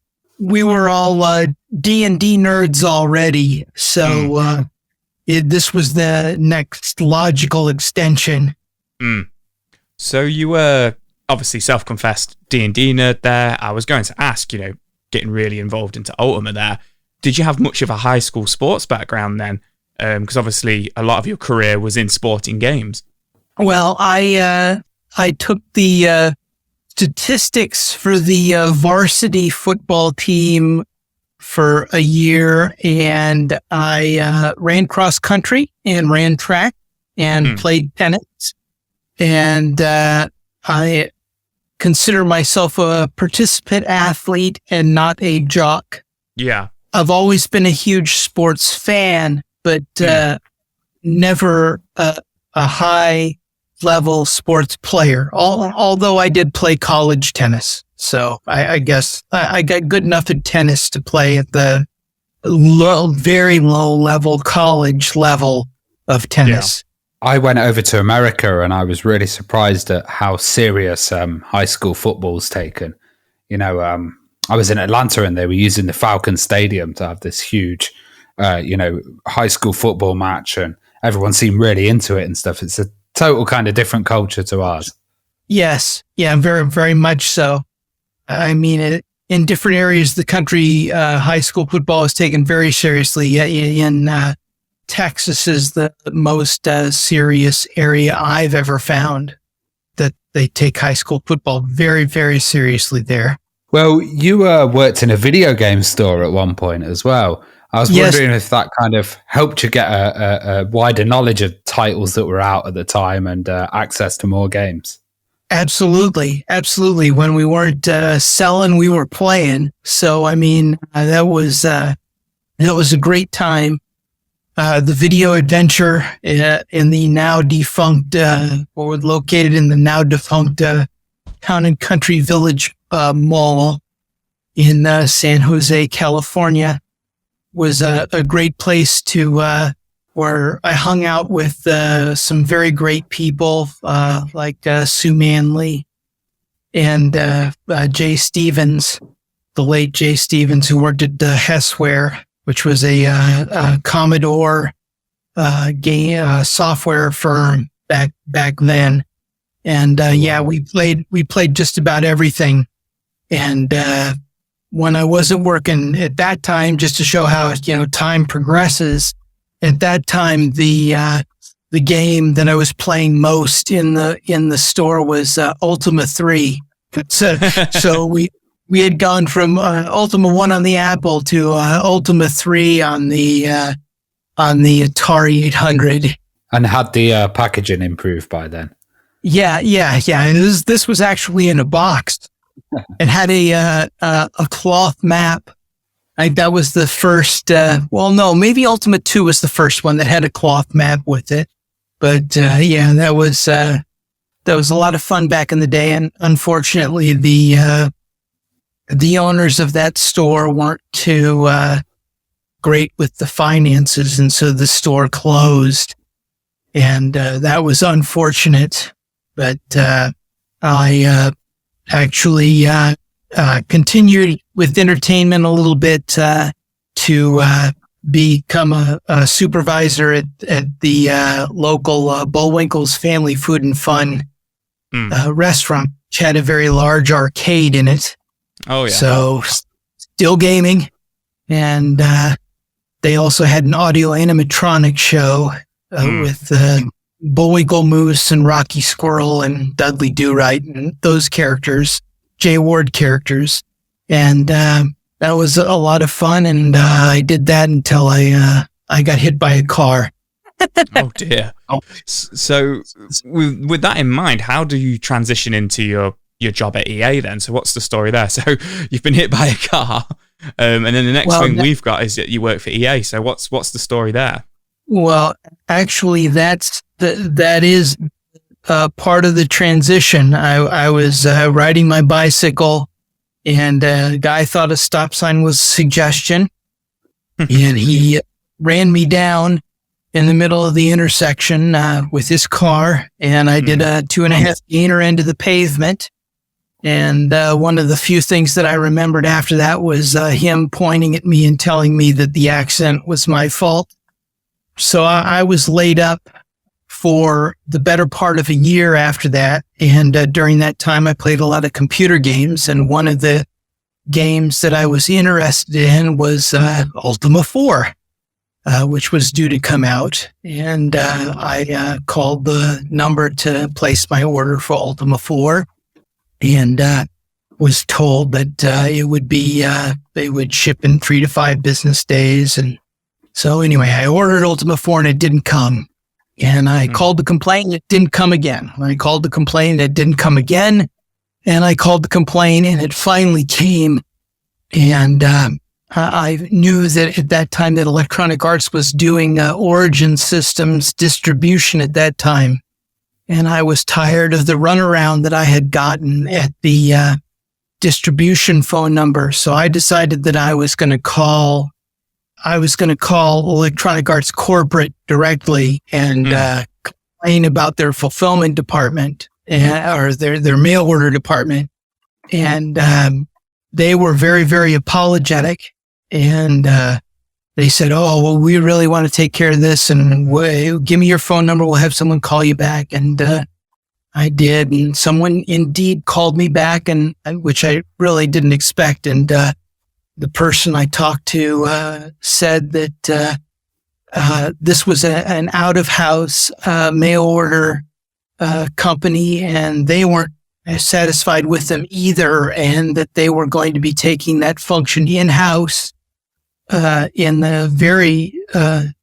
We were all D&D nerds already, so this was the next logical extension. So you were obviously self-confessed D&D nerd there. I was going to ask, getting really involved into Ultima there, did you have much of a high school sports background then? Because obviously a lot of your career was in sporting games. Well, I took the statistics for the varsity football team for a year, and I ran cross country and ran track and played tennis. And I consider myself a participant athlete and not a jock. Yeah. I've always been a huge sports fan, but never a high level sports player, although I did play college tennis. So I guess I got good enough at tennis to play at the very low level college level of tennis. I went over to America and I was really surprised at how serious high school football's taken. You know, I was in Atlanta and they were using the Falcon Stadium to have this huge, high school football match, and everyone seemed really into it and stuff. It's a total kind of different culture to ours. Yes. Yeah, very, very much so. I mean, in different areas of the country, high school football is taken very seriously. In Texas is the most serious area I've ever found that they take high school football very, very seriously there. Well, you worked in a video game store at one point as well. I was wondering if that kind of helped you get a wider knowledge of titles that were out at the time and access to more games. Absolutely. Absolutely. When we weren't selling, we were playing. So, I mean, that was a great time. The video adventure in the now defunct, or located in the now defunct Town and Country Village Mall in San Jose, California, was a great place to where I hung out with some very great people like Sue Manley and Jay Stevens, the late Jay Stevens, who worked at Hessware, which was a Commodore game software firm back then. And we played just about everything. And when I wasn't working at that time, just to show how time progresses, at that time the game that I was playing most in the store was Ultima 3. So we had gone from Ultima 1 on the Apple to Ultima 3 on the Atari 800. And had the packaging improved by then? Yeah. And this was actually in a box. It had a cloth map. That was the first. Maybe Ultima 2 was the first one that had a cloth map with it. But that was a lot of fun back in the day. And unfortunately, the owners of that store weren't too great with the finances, and so the store closed. And that was unfortunate. But I actually continued with entertainment a little bit to become a supervisor at the local Bullwinkle's Family Food and Fun restaurant, which had a very large arcade in it. Oh, yeah. So still gaming. And they also had an audio animatronic show with Bullwinkle Moose and Rocky Squirrel and Dudley Do-Right and those characters, Jay Ward characters. And that was a lot of fun. And I did that until I got hit by a car. Oh, dear. So with that in mind, how do you transition into your job at EA then? So what's the story there? So you've been hit by a car, and then the next thing we've got is that you work for EA. So what's the story there? Well, actually, that is part of the transition. I was riding my bicycle, and a guy thought a stop sign was a suggestion, and he ran me down in the middle of the intersection with his car, and I did a 2.5 gainer into the pavement. And one of the few things that I remembered after that was him pointing at me and telling me that the accident was my fault. So I was laid up for the better part of a year after that. And during that time, I played a lot of computer games. And one of the games that I was interested in was Ultima 4, which was due to come out. And I called the number to place my order for Ultima 4. And was told that it would be they would ship in 3 to 5 business days. And so anyway, I ordered Ultima 4 and it didn't come. And I called to complain, it didn't come again. I called to complain, it didn't come again. And I called to complain and it finally came. And I knew that at that time that Electronic Arts was doing Origin Systems distribution at that time. And I was tired of the runaround that I had gotten at the distribution phone number. So I decided that I was going to call Electronic Arts corporate directly and complain about their fulfillment department or their mail order department. And they were very, very apologetic. And they said, "Oh, well, we really want to take care of this, and give me your phone number. We'll have someone call you back." And I did, and someone indeed called me back, and which I really didn't expect. And the person I talked to said that this was an out-of-house mail order company, and they weren't satisfied with them either, and that they were going to be taking that function in-house in the very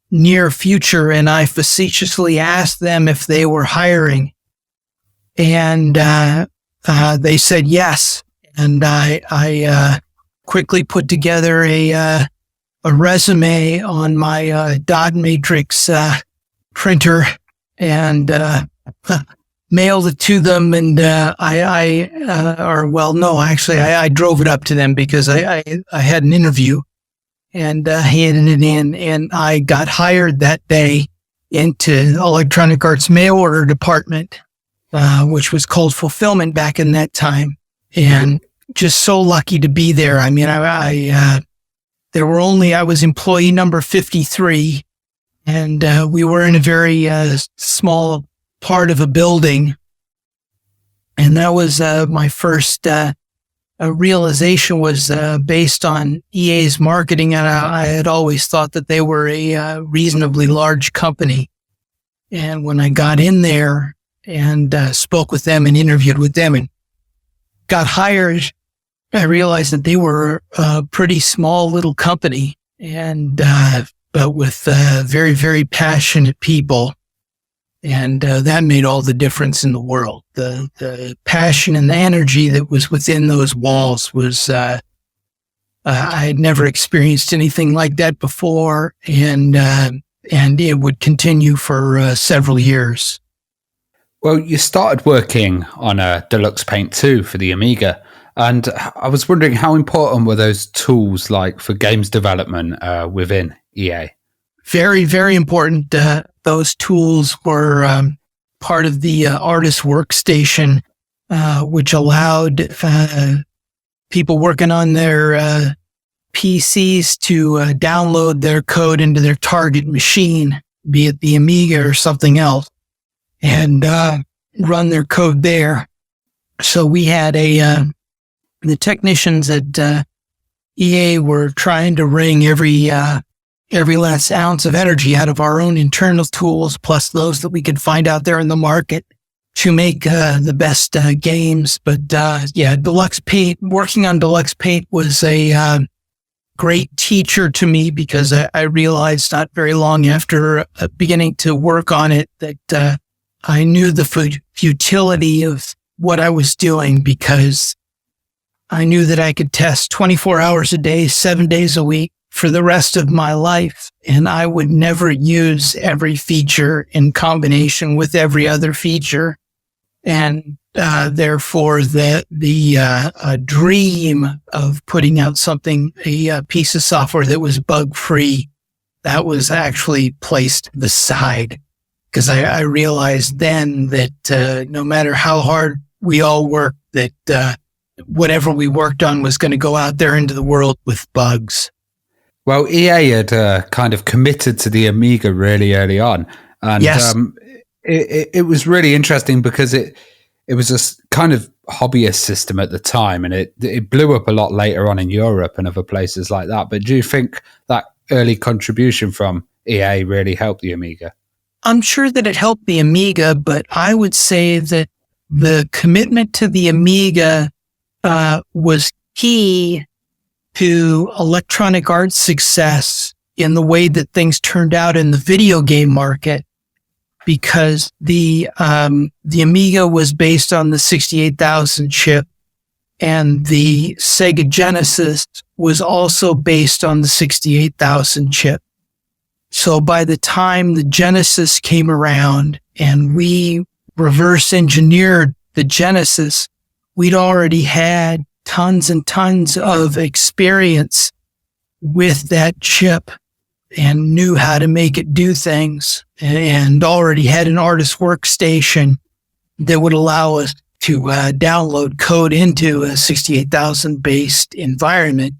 near future. And I facetiously asked them if they were hiring, and they said yes. And I quickly put together a resume on my dot matrix printer and mailed it to them. And I drove it up to them because I had an interview and handed it in, and I got hired that day into Electronic Arts mail order department, which was called fulfillment back in that time. And just so lucky to be there. I mean, I was employee number 53, and we were in a very small part of a building. And that was my first realization was based on EA's marketing. And I had always thought that they were a reasonably large company. And when I got in there and spoke with them and interviewed with them and got hired, I realized that they were a pretty small little company, and but with very, very passionate people. And that made all the difference in the world. The passion and the energy that was within those walls was, I had never experienced anything like that before. And it would continue for several years. Well, you started working on a Deluxe Paint 2 for the Amiga. And I was wondering, how important were those tools like for games development within EA? Very, very important. Those tools were part of the artist workstation, which allowed people working on their PCs to download their code into their target machine, be it the Amiga or something else, and run their code there. So we had the technicians at EA were trying to wring every last ounce of energy out of our own internal tools, plus those that we could find out there in the market to make the best games. But Deluxe Paint, working on Deluxe Paint was a great teacher to me, because I realized not very long after beginning to work on it that I knew the futility of what I was doing, because I knew that I could test 24 hours a day, 7 days a week for the rest of my life, and I would never use every feature in combination with every other feature. And therefore, the dream of putting out a piece of software that was bug-free, that was actually placed aside, because I realized then that no matter how hard we all worked, that whatever we worked on was going to go out there into the world with bugs. Well, EA had kind of committed to the Amiga really early on. And yes. It was really interesting because it was a kind of hobbyist system at the time, and it blew up a lot later on in Europe and other places like that. But do you think that early contribution from EA really helped the Amiga? I'm sure that it helped the Amiga, but I would say that the commitment to the Amiga was key to Electronic Arts' success in the way that things turned out in the video game market, because the Amiga was based on the 68,000 chip, and the Sega Genesis was also based on the 68,000 chip. So by the time the Genesis came around and we reverse engineered the Genesis, we'd already had tons and tons of experience with that chip and knew how to make it do things, and already had an artist workstation that would allow us to download code into a 68,000 based environment.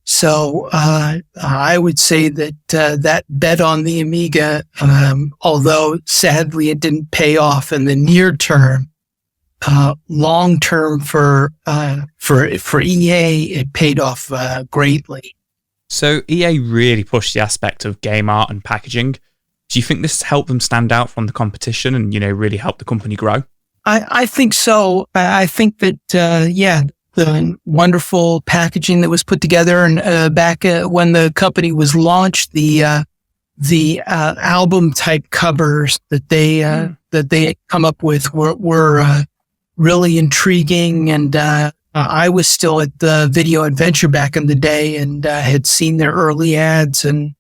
So I would say that that bet on the Amiga, although sadly it didn't pay off in the near term, long term for EA, it paid off greatly. So EA really pushed the aspect of game art and packaging. Do you think this helped them stand out from the competition and, really help the company grow? I think so. I think that, the wonderful packaging that was put together, and back when the company was launched, the album type covers that they had come up with were really intriguing. And I was still at the Video Adventure back in the day, and had seen their early ads. And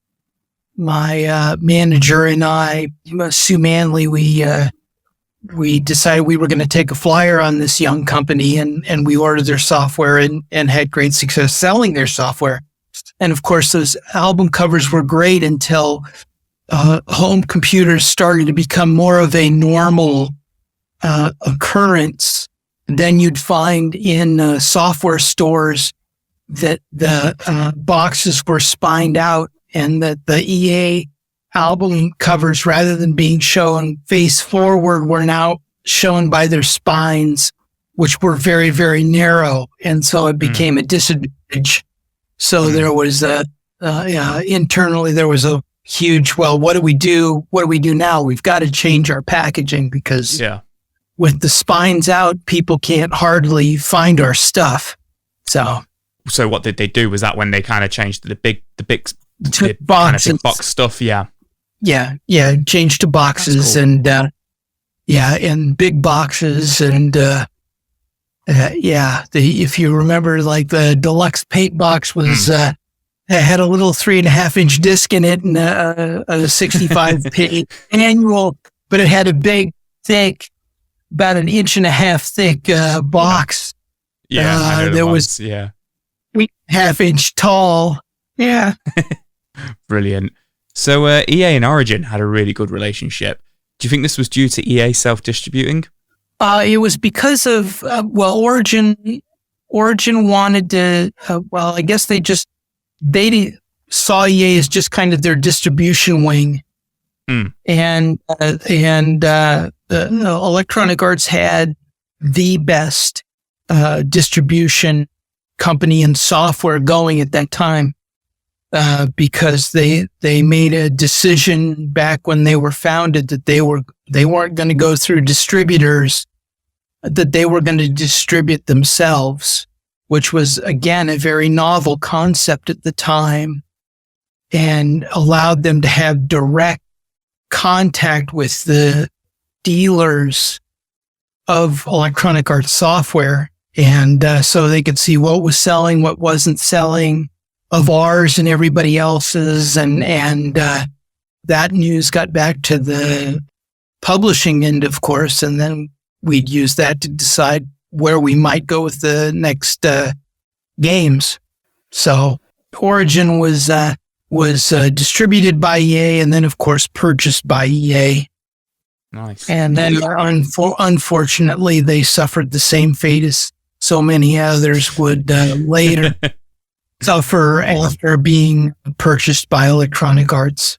my manager and I, Sue Manley, we decided we were going to take a flyer on this young company, and we ordered their software and had great success selling their software. And of course, those album covers were great until home computers started to become more of a normal occurrence. Then you'd find in software stores that the boxes were spined out, and that the EA album covers, rather than being shown face forward, were now shown by their spines, which were very, very narrow. And so it became a disadvantage. So there was internally, there was a huge, well, what do we do? What do we do now? We've got to change our packaging, because with the spines out, people can't hardly find our stuff. So what did they do? Was that when they kind of changed the big box, kind of big box stuff? Yeah. Changed to boxes. Cool. And and big boxes, and if you remember, like the deluxe paint box was had a little 3.5-inch disc in it, and a 65 page annual, but it had a big, thick, about 1.5 inches thick box. There was 3.5-inch tall. Yeah. Brilliant. So EA and Origin had a really good relationship. Do you think this was due to EA self-distributing? It was because of, Origin wanted to, I guess they saw EA as just kind of their distribution wing. And Electronic Arts had the best distribution company and software going at that time. Because they made a decision back when they were founded that they weren't going to go through distributors, that they were going to distribute themselves, which was, again, a very novel concept at the time, and allowed them to have direct contact with the dealers of Electronic Arts software. And so they could see what was selling, what wasn't selling, of ours and everybody else's, and that news got back to the publishing end, of course, and then we'd use that to decide where we might go with the next games. So Origin was distributed by EA, and then of course purchased by EA. Nice. And then unfortunately, they suffered the same fate as so many others would later. Suffer after being purchased by Electronic Arts.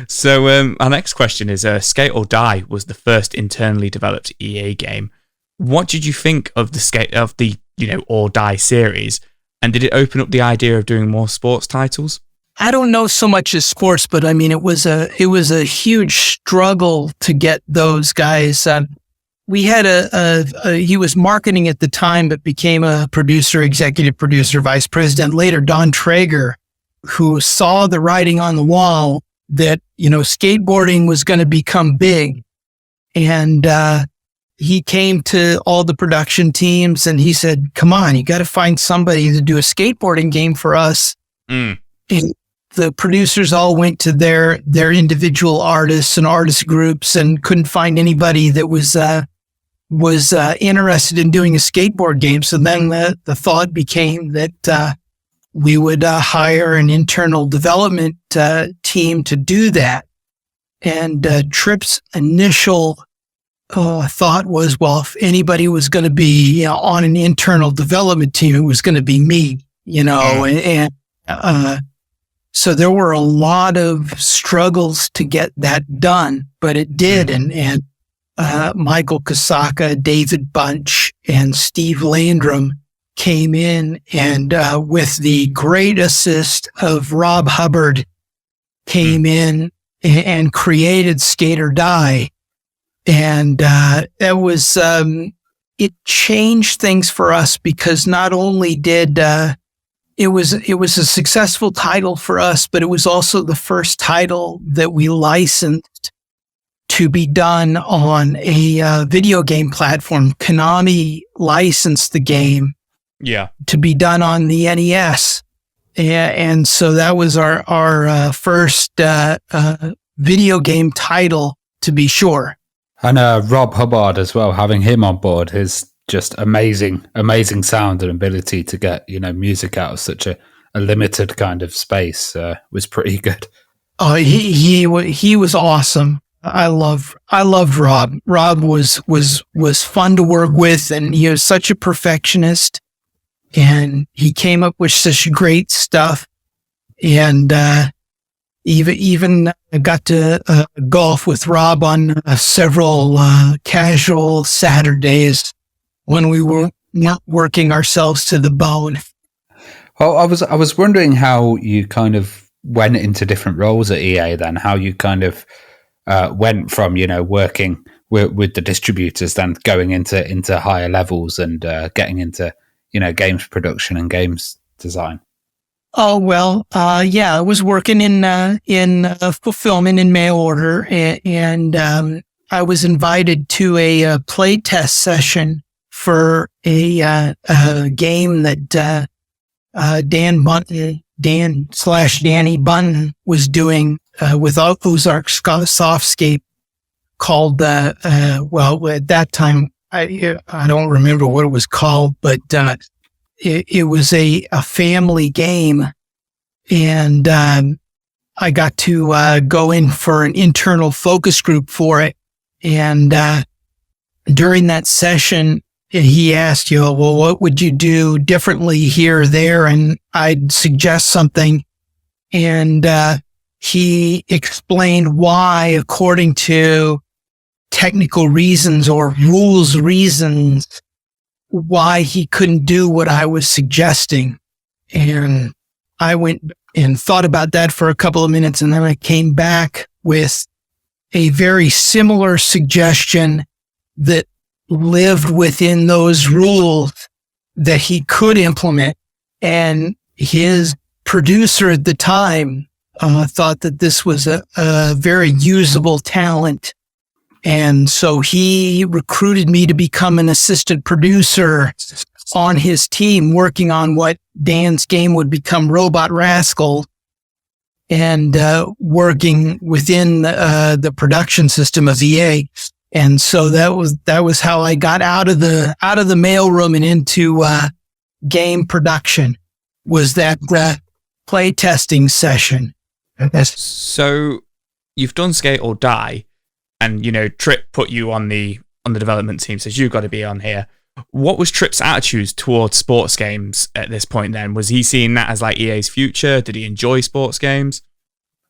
So our next question is, Skate or Die was the first internally developed EA game. What did you think of the Or Die series, and did it open up the idea of doing more sports titles? I don't know so much as sports, but I mean, it was a huge struggle to get those guys. we had he was marketing at the time, but became a producer, executive producer, vice president. Later, Don Traeger, who saw the writing on the wall that, skateboarding was going to become big. And, he came to all the production teams and he said, come on, you got to find somebody to do a skateboarding game for us. And the producers all went to their individual artists and artist groups and couldn't find anybody that was interested in doing a skateboard game. So then the thought became that we would hire an internal development team to do that. And Trip's initial thought was, well, if anybody was going to be on an internal development team, it was going to be me, and so there were a lot of struggles to get that done, but it did. And Michael Kasaka, David Bunch, and Steve Landrum came in and with the great assist of Rob Hubbard came in and created Skate or Die. And that was, it changed things for us because not only did it was a successful title for us, but it was also the first title that we licensed to be done on a video game platform. Konami licensed the game to be done on the NES. And so that was our first video game title, to be sure. And Rob Hubbard as well, having him on board, his just amazing sound and ability to get, music out of such a limited kind of space was pretty good. Oh, he was awesome. I loved Rob. Rob was fun to work with, and he was such a perfectionist, and he came up with such great stuff. And even got to golf with Rob on several casual Saturdays when we were not working ourselves to the bone. Well, I was wondering how you kind of went into different roles at EA then, how you kind of went from, working with the distributors, then going into higher levels and getting into, games production and games design. Oh, well, I was working in fulfillment in mail order, and I was invited to a play test session for a game that Danny Bunton was doing with Ozark Softscape called at that time I don't remember what it was called, but it was a family game, and I got to go in for an internal focus group for it. And during that session, he asked, well, what would you do differently here or there? And I'd suggest something. And he explained why, according to technical reasons or rules reasons, why he couldn't do what I was suggesting. And I went and thought about that for a couple of minutes, and then I came back with a very similar suggestion that lived within those rules that he could implement. And his producer at the time thought that this was a very usable talent. And so he recruited me to become an assistant producer on his team, working on what Dan's game would become Robot Rascal, and working within the production system of EA. And so that was how I got out of the mailroom and into game production, was that play testing session. So you've done Skate or Die, and Trip put you on the development team, says you've got to be on here. What was Trip's attitude towards sports games at this point then? Was he seeing that as like EA's future? Did he enjoy sports games?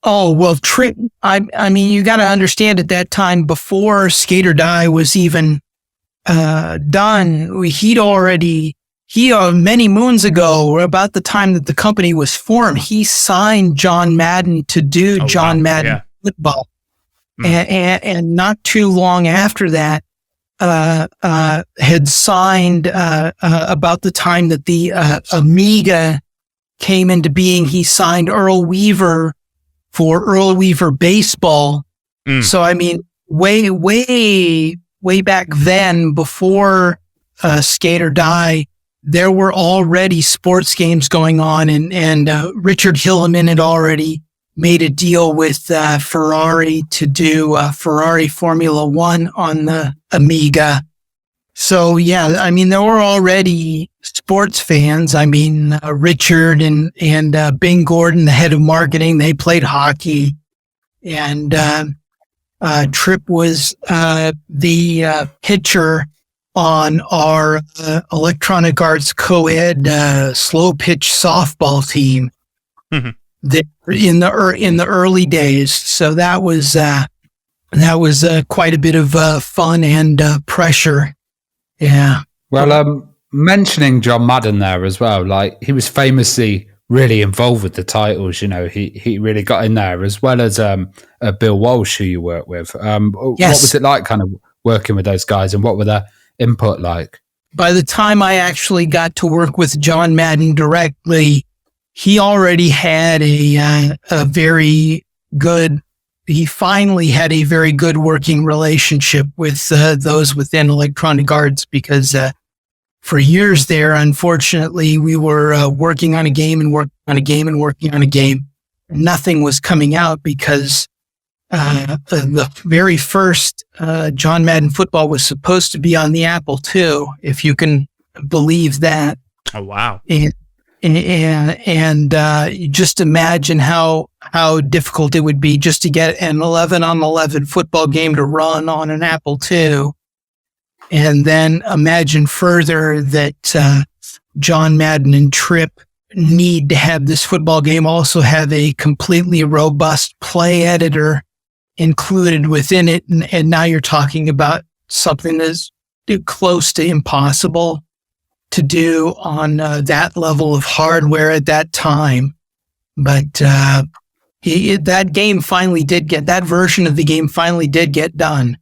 Oh, well, Trip, I mean, you got to understand at that time, before Skate or Die was even done, he many moons ago, or about the time that the company was formed, he signed John Madden to do Madden football. And not too long after that, had signed about the time that the Amiga came into being. He signed Earl Weaver for Earl Weaver Baseball. So, I mean, way back then, before Skate or Die, there were already sports games going on, and Richard Hilleman had already made a deal with Ferrari to do Ferrari Formula One on the Amiga. So, yeah, I mean, there were already sports fans. I mean, Richard and Bing Gordon, the head of marketing, they played hockey. And Tripp was the pitcher on our Electronic Arts co-ed slow pitch softball team. In the early days. So that was quite a bit of fun and pressure. Yeah. Well, mentioning John Madden there as well, like he was famously really involved with the titles. You know, he really got in there, as well as Bill Walsh, who you work with. Yes. What was it like kind of working with those guys, and what were their input like? By the time I actually got to work with John Madden directly, he already had a very good, he finally had a very good working relationship with those within Electronic Arts, because for years there, unfortunately, we were working on a game and working on a game and working on a game. Nothing was coming out because the very first John Madden Football was supposed to be on the Apple II, if you can believe that. Oh, wow. And you just imagine how difficult it would be just to get an 11-on-11 football game to run on an Apple II. And then imagine further that John Madden and Tripp need to have this football game also have a completely robust play editor included within it. And now you're talking about something that's close to impossible to do on that level of hardware at that time. But that game finally did get, that version of the game finally did get done.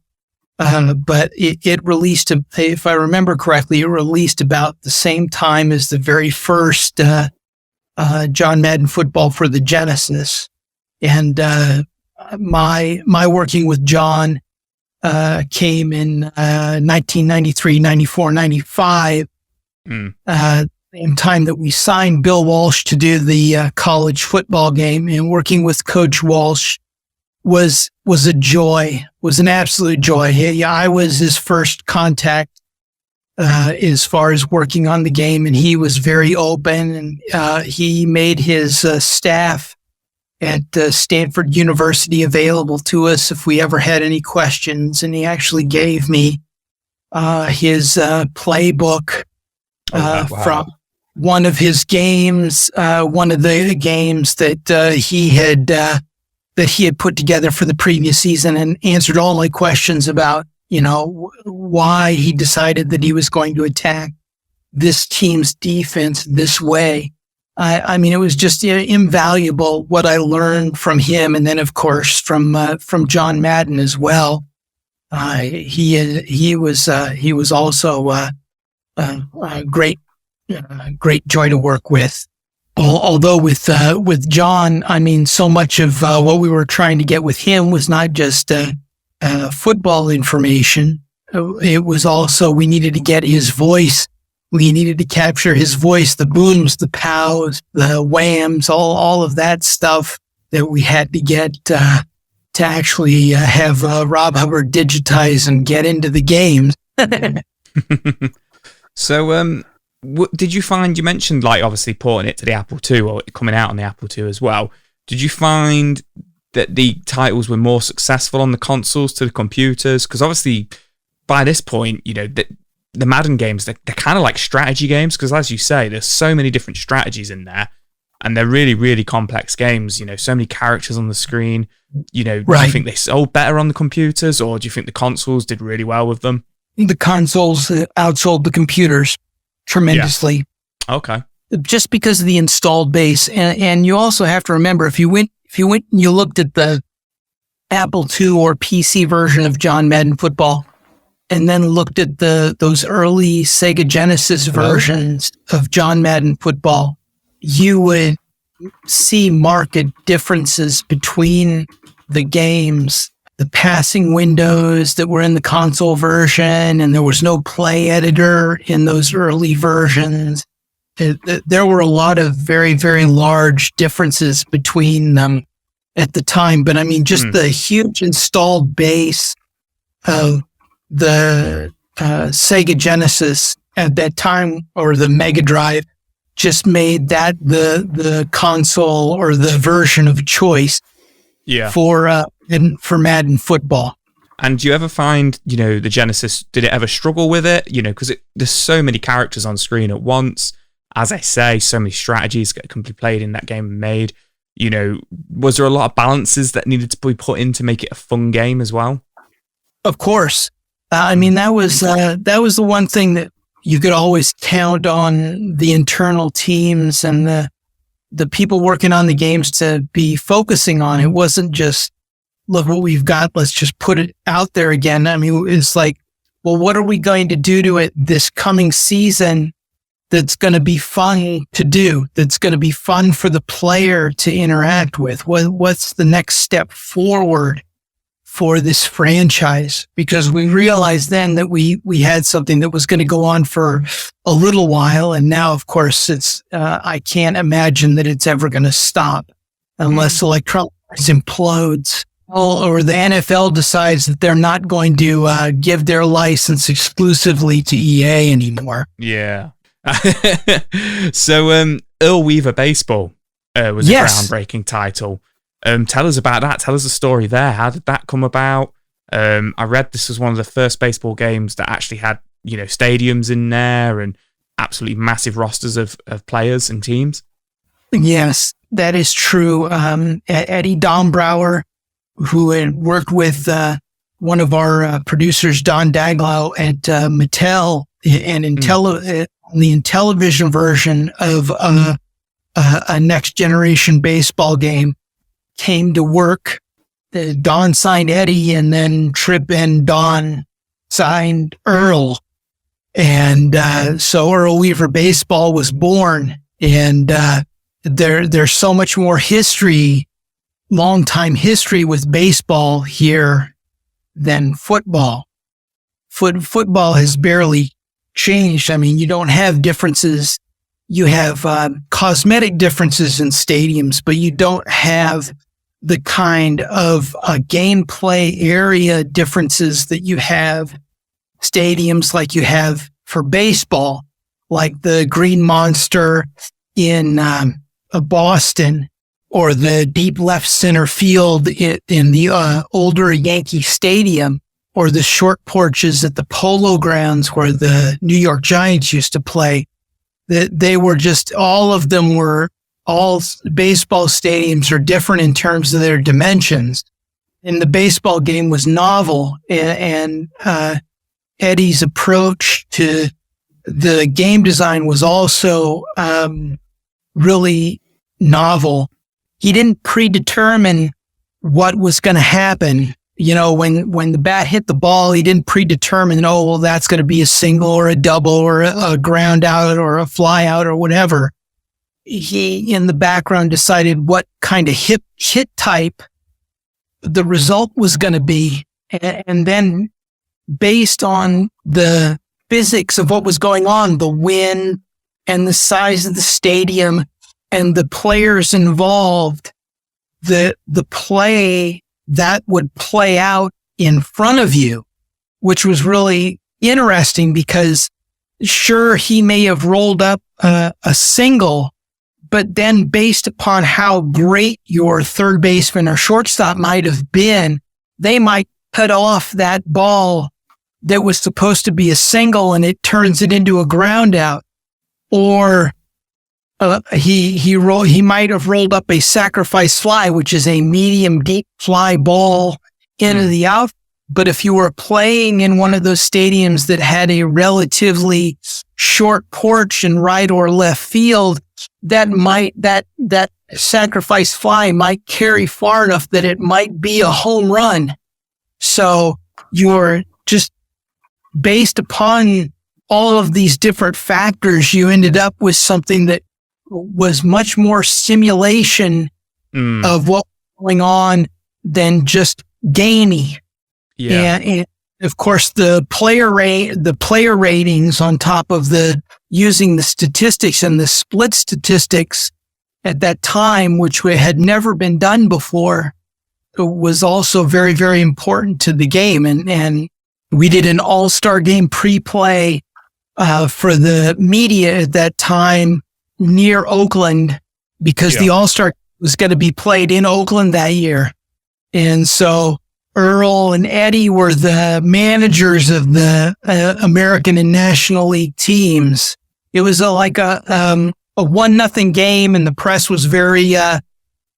But it released, if I remember correctly, it released about the same time as the very first John Madden Football for the Genesis. And my working with John came in 1993, 94, 95. Same time that we signed Bill Walsh to do the college football game, and working with Coach Walsh was a joy, was an absolute joy. I was his first contact as far as working on the game, and he was very open, and he made his staff at Stanford University available to us if we ever had any questions, and he actually gave me his playbook from one of his games, one of the games that he had put together for the previous season, and answered all my questions about, why he decided that he was going to attack this team's defense this way. I mean, it was just invaluable what I learned from him, and then of course from John Madden as well. He was also a great joy to work with. Although with John, I mean, so much of what we were trying to get with him was not just football information. It was also, we needed to get his voice. We needed to capture his voice, the booms, the pows, the whams, all of that stuff that we had to get to actually have Rob Hubbard digitize and get into the games. So, did you find, you mentioned like obviously porting it to the Apple II or coming out on the Apple II as well. Did you find that the titles were more successful on the consoles to the computers? Because obviously by this point, the Madden games, they're kind of like strategy games, because as you say, there's so many different strategies in there, and they're really, really complex games. So many characters on the screen. Do you think they sold better on the computers, or do you think the consoles did really well with them? The consoles outsold the computers tremendously. Yeah. Okay. Just because of the installed base. And you also have to remember, if you went and you looked at the Apple II or PC version of John Madden Football, and then looked at those early Sega Genesis versions of John Madden Football, you would see marked differences between the games. The passing windows that were in the console version, and there was no play editor in those early versions. There were a lot of very, very large differences between them at the time. But I mean, just the huge installed base of the Sega Genesis at that time, or the Mega Drive, just made that the console or the version of choice for Madden Football. And do you ever find, the Genesis, did it ever struggle with it? Because there's so many characters on screen at once. As I say, so many strategies that can be played in that game and made. Was there a lot of balances that needed to be put in to make it a fun game as well? Of course. I mean, that was the one thing that you could always count on the internal teams and the people working on the games to be focusing on. It wasn't just, look what we've got, let's just put it out there again. I mean, it's like, well, what are we going to do to it this coming season that's going to be fun to do, that's going to be fun for the player to interact with? What's the next step forward for this franchise? Because we realized then that we had something that was going to go on for a little while. And now, of course, it's I can't imagine that it's ever going to stop unless Electronic Arts implodes, or the NFL decides that they're not going to give their license exclusively to EA anymore. Yeah. So Earl Weaver Baseball was a groundbreaking title. Tell us about that. Tell us the story there. How did that come about? I read this was one of the first baseball games that actually had, stadiums in there and absolutely massive rosters of players and teams. Yes, that is true. Eddie Dombrower, who had worked with one of our producers, Don Daglow, at Mattel, and in the Intellivision version of a next generation baseball game, came to work. Don signed Eddie, and then Tripp and Don signed Earl. And so Earl Weaver Baseball was born. And there's so much more history, long time history with baseball here than football. Football has barely changed. I mean, you don't have differences. You have cosmetic differences in stadiums, but you don't have the kind of gameplay area differences that you have stadiums like you have for baseball, like the Green Monster in Boston, or the deep left center field in the older Yankee Stadium, or the short porches at the Polo Grounds where the New York Giants used to play. They were just, all of them were, all baseball stadiums are different in terms of their dimensions. And the baseball game was novel, and Eddie's approach to the game design was also really novel. He didn't predetermine what was going to happen. When the bat hit the ball, he didn't predetermine, that's going to be a single or a double or a ground out or a fly out or whatever. He, in the background, decided what kind of hit type the result was going to be. And then based on the physics of what was going on, the wind and the size of the stadium and the players involved, the play that would play out in front of you, which was really interesting because sure, he may have rolled up a single, but then based upon how great your third baseman or shortstop might have been, they might cut off that ball that was supposed to be a single and it turns it into a ground out. Or he might have rolled up a sacrifice fly, which is a medium deep fly ball into the out. But if you were playing in one of those stadiums that had a relatively short porch in right or left field, that sacrifice fly might carry far enough that it might be a home run. So you're just based upon all of these different factors, you ended up with something that was much more simulation of what was going on than just gamey. Yeah. And of course, the player ratings on top of using the statistics and the split statistics at that time, which had never been done before, was also very, very important to the game. And we did an all-star game pre-play for the media at that time near Oakland, because the all-star was going to be played in Oakland that year. And so Earl and Eddie were the managers of the American and National League teams. It was like a 1-0 game, and the press was very,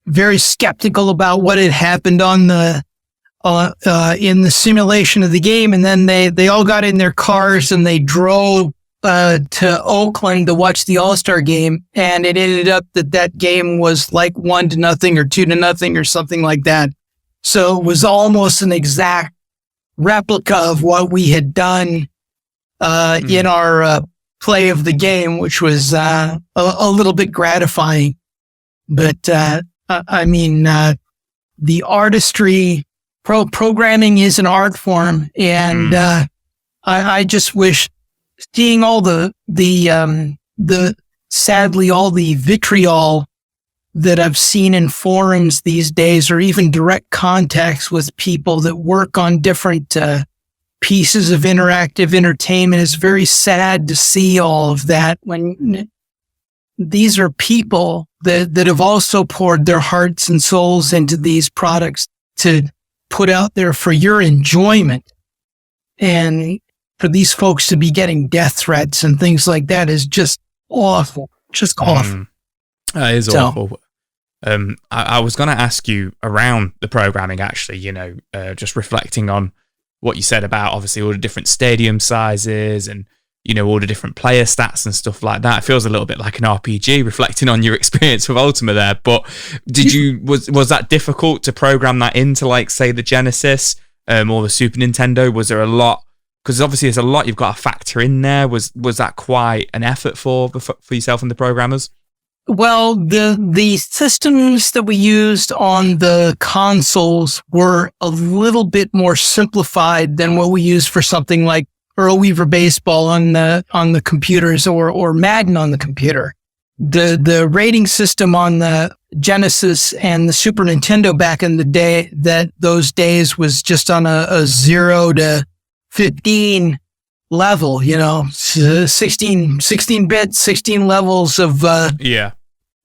very skeptical about what had happened on in the simulation of the game. And then they all got in their cars and they drove to Oakland to watch the All-Star game. And it ended up that game was like 1-0 or 2-0 or something like that. So it was almost an exact replica of what we had done in our play of the game, which was a little bit gratifying. But I mean, the artistry, programming is an art form, and I just wish, seeing all the sadly all the vitriol that I've seen in forums these days, or even direct contacts with people that work on different pieces of interactive entertainment, is very sad to see all of that, when these are people that have also poured their hearts and souls into these products to put out there for your enjoyment. And for these folks to be getting death threats and things like that is just awful. Just awful. It is awful. I was going to ask you around the programming, actually, just reflecting on what you said about obviously all the different stadium sizes and, all the different player stats and stuff like that. It feels a little bit like an RPG, reflecting on your experience with Ultima there. But was that difficult to program that into, like, say, the Genesis or the Super Nintendo? Was there a lot? Because obviously there's a lot you've got to factor in there. Was that quite an effort for yourself and the programmers? Well, the systems that we used on the consoles were a little bit more simplified than what we used for something like Earl Weaver Baseball on the computers, or Madden on the computer. The rating system on the Genesis and the Super Nintendo back in the day, those days, was just on a 0 to 15 level, 16 bits, 16 levels of,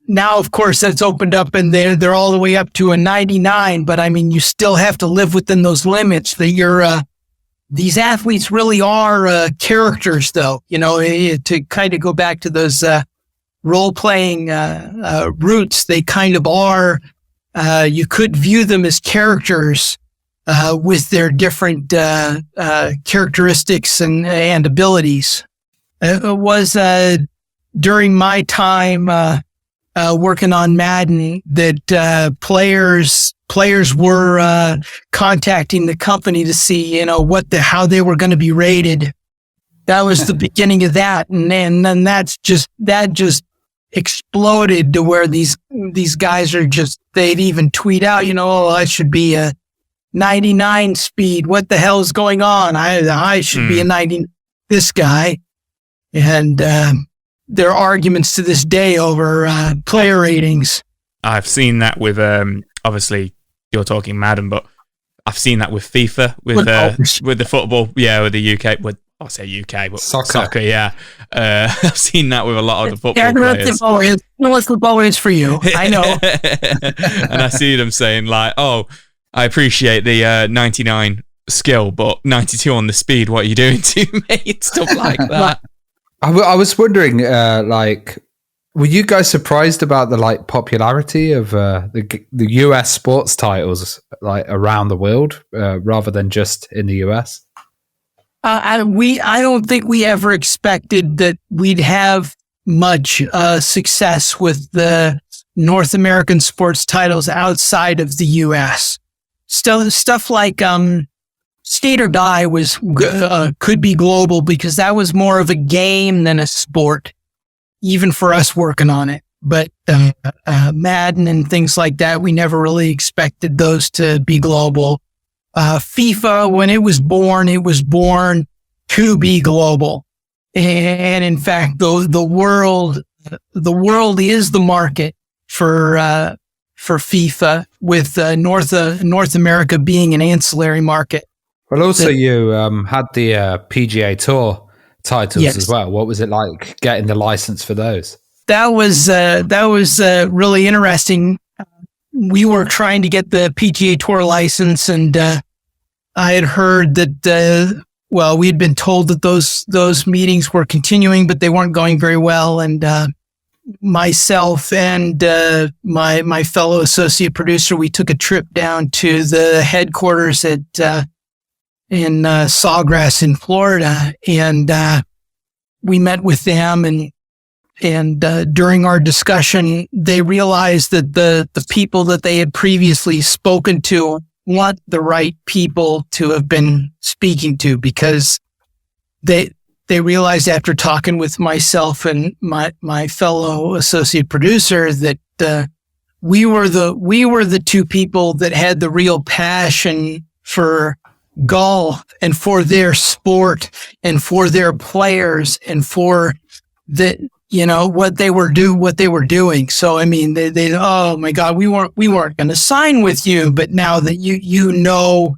Now, of course, that's opened up, and they're all the way up to a 99. But I mean, you still have to live within those limits. That these athletes really are characters, though. To kind of go back to those role playing roots, they kind of are. You could view them as characters with their different characteristics and abilities. It was during my time working on Madden that players were contacting the company to see, how they were going to be rated. That was the beginning of that, and then that just exploded to where these guys are they'd even tweet out, I should be a 99 speed. What the hell is going on? I should be a 90. This guy, and there are arguments to this day over player ratings. I've seen that with obviously you're talking Madden, but I've seen that with FIFA, with the football, with the UK. I'll say UK, but soccer, yeah. I've seen that with a lot of the football players. No, football is for you. I know. And I see them saying like, "Oh, I appreciate the 99 skill, but 92 on the speed. What are you doing to me?" Stuff like that. I was wondering, were you guys surprised about the popularity of the US sports titles around the world rather than just in the US? I don't think we ever expected that we'd have much success with the North American sports titles outside of the US. Stuff like State or Die was could be global because that was more of a game than a sport, even for us working on it. But Madden and things like that, we never really expected those to be global. FIFA, when it was born to be global. And in fact, the world is the market for FIFA, with North America being an ancillary market. Well, also you had the PGA Tour titles as well. What was it like getting the license for those? That was really interesting. We were trying to get the PGA Tour license, and I had heard that we had been told that those meetings were continuing, but they weren't going very well. And myself and my fellow associate producer, we took a trip down to the headquarters in Sawgrass in Florida, and we met with them, and during our discussion, they realized that the people that they had previously spoken to weren't the right people to have been speaking to, because they realized after talking with myself and my fellow associate producer that we were the two people that had the real passion for golf and for their sport and for their players and for what they were doing. So I mean, they oh my God, we weren't going to sign with you, but now that you know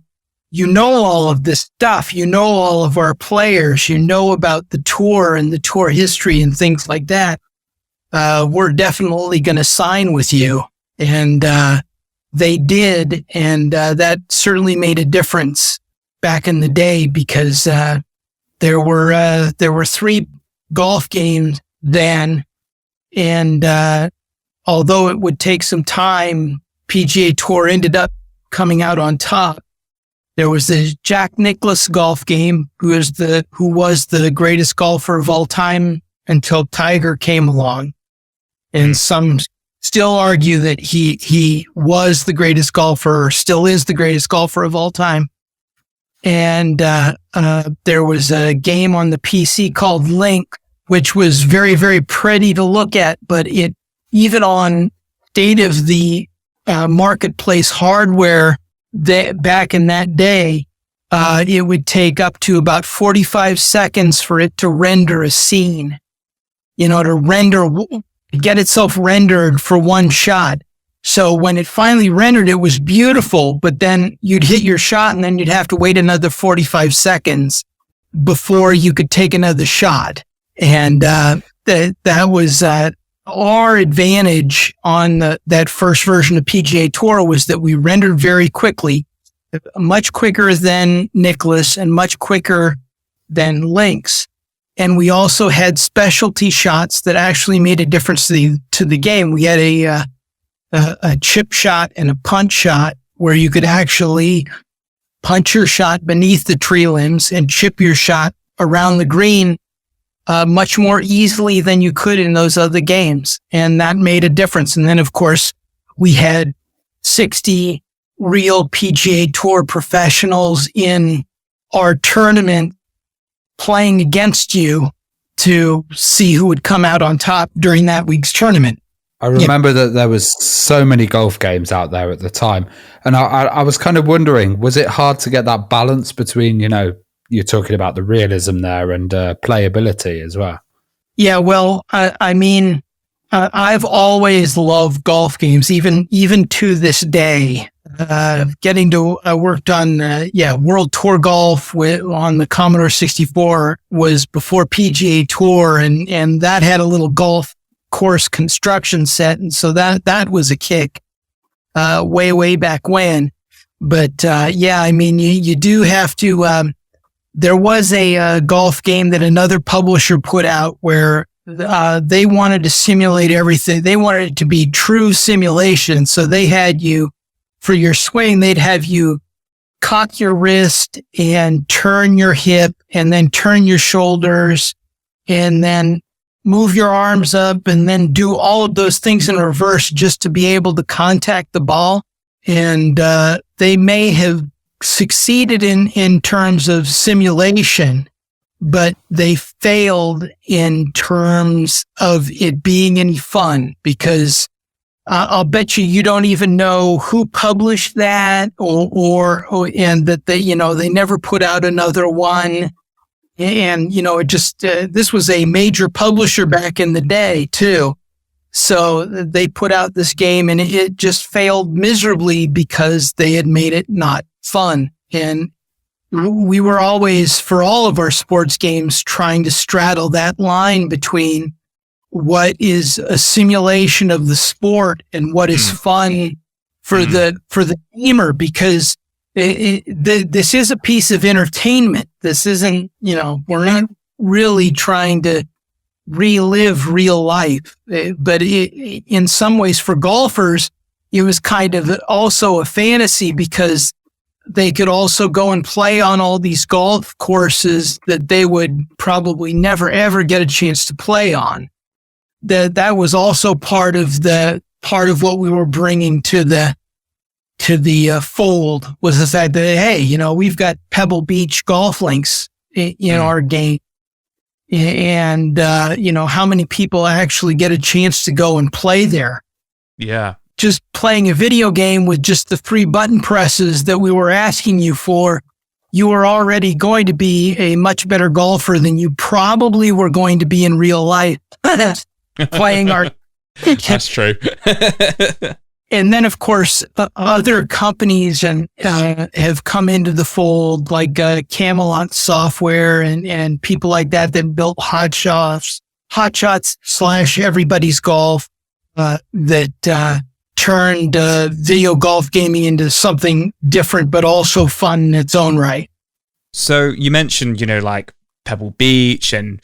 all of this stuff, you know all of our players, you know about the tour and the tour history and things like that, we're definitely going to sign with you. And they did, and that certainly made a difference back in the day, because there were 3 golf games then, and although it would take some time, PGA Tour ended up coming out on top. There was the Jack Nicklaus golf game, who was the greatest golfer of all time until Tiger came along, and some still argue that he was the greatest golfer, or still is the greatest golfer of all time. And there was a game on the PC called Link, which was very, very pretty to look at, but it, even on state of the marketplace hardware back in that day, it would take up to about 45 seconds for it to render a scene, to get itself rendered for one shot. So when it finally rendered, it was beautiful, but then you'd hit your shot and then you'd have to wait another 45 seconds before you could take another shot. And that was our advantage on that first version of PGA Tour, was that we rendered very quickly, much quicker than Nicklaus and much quicker than Lynx. And we also had specialty shots that actually made a difference to the game. We had a chip shot and a punch shot, where you could actually punch your shot beneath the tree limbs and chip your shot around the green much more easily than you could in those other games. And that made a difference. And then, of course, we had 60 real PGA Tour professionals in our tournament playing against you to see who would come out on top during that week's tournament. I remember that there was so many golf games out there at the time. And I was kind of wondering, was it hard to get that balance between, you're talking about the realism there and playability as well? Yeah, well, I mean, I've always loved golf games, even to this day. Getting to worked on World Tour Golf on the Commodore 64 was before PGA Tour, and that had a little golf course construction set, and so that was a kick way back when. But I mean, you do have to. There was a golf game that another publisher put out where they wanted to simulate everything. They wanted it to be true simulation. So they had you, for your swing, they'd have you cock your wrist and turn your hip and then turn your shoulders and then move your arms up and then do all of those things in reverse just to be able to contact the ball. And they may have succeeded in terms of simulation, but they failed in terms of it being any fun, because I'll bet you don't even know who published that or and that they never put out another one. And, it just, this was a major publisher back in the day too. So they put out this game and it just failed miserably because they had made it not fun. And we were always, for all of our sports games, trying to straddle that line between what is a simulation of the sport and what is fun for the gamer, because this is a piece of entertainment. This isn't, we're not really trying to relive real life, but in some ways for golfers, it was kind of also a fantasy, because they could also go and play on all these golf courses that they would probably never ever get a chance to play on. That was also part of what we were bringing to the fold, was the fact that, hey, we've got Pebble Beach golf links in our game. And, how many people actually get a chance to go and play there? Yeah. Just playing a video game with just the 3 button presses that we were asking you for, you were already going to be a much better golfer than you probably were going to be in real life. Playing our... That's true. And then, of course, other companies have come into the fold, like Camelot Software and people like that built Hot Shots / Everybody's Golf, that turned video golf gaming into something different, but also fun in its own right. So you mentioned, like Pebble Beach and,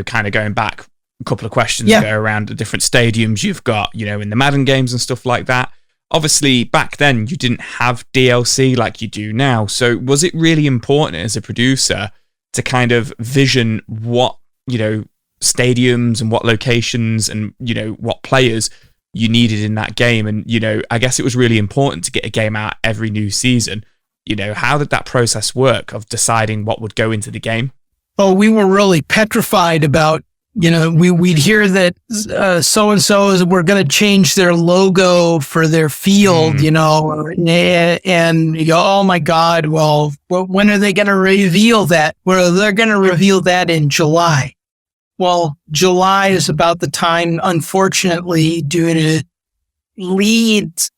kind of going back a couple of questions ago around the different stadiums you've got, in the Madden games and stuff like that. Obviously, back then, you didn't have DLC like you do now. So was it really important as a producer to kind of vision what, stadiums and what locations and, what players you needed in that game? And, I guess it was really important to get a game out every new season. How did that process work of deciding what would go into the game? Oh, we were really petrified about, we'd hear that so-and-so were going to change their logo for their field, and you go, oh my God, well, when are they going to reveal that? Well, they're going to reveal that in July. Well, July is about the time, unfortunately, due to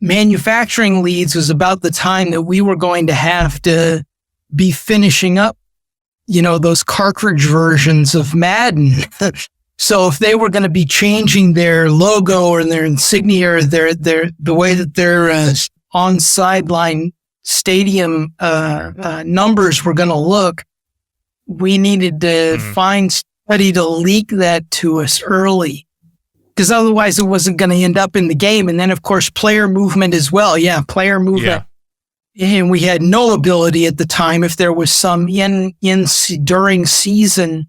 manufacturing leads, was about the time that we were going to have to be finishing up those cartridge versions of Madden. So if they were going to be changing their logo or their insignia or the way that their on sideline stadium numbers were going to look, we needed to find somebody to leak that to us early, because otherwise it wasn't going to end up in the game. And then, of course, player movement as well. Yeah, player movement. Yeah. And we had no ability at the time, if there was some during season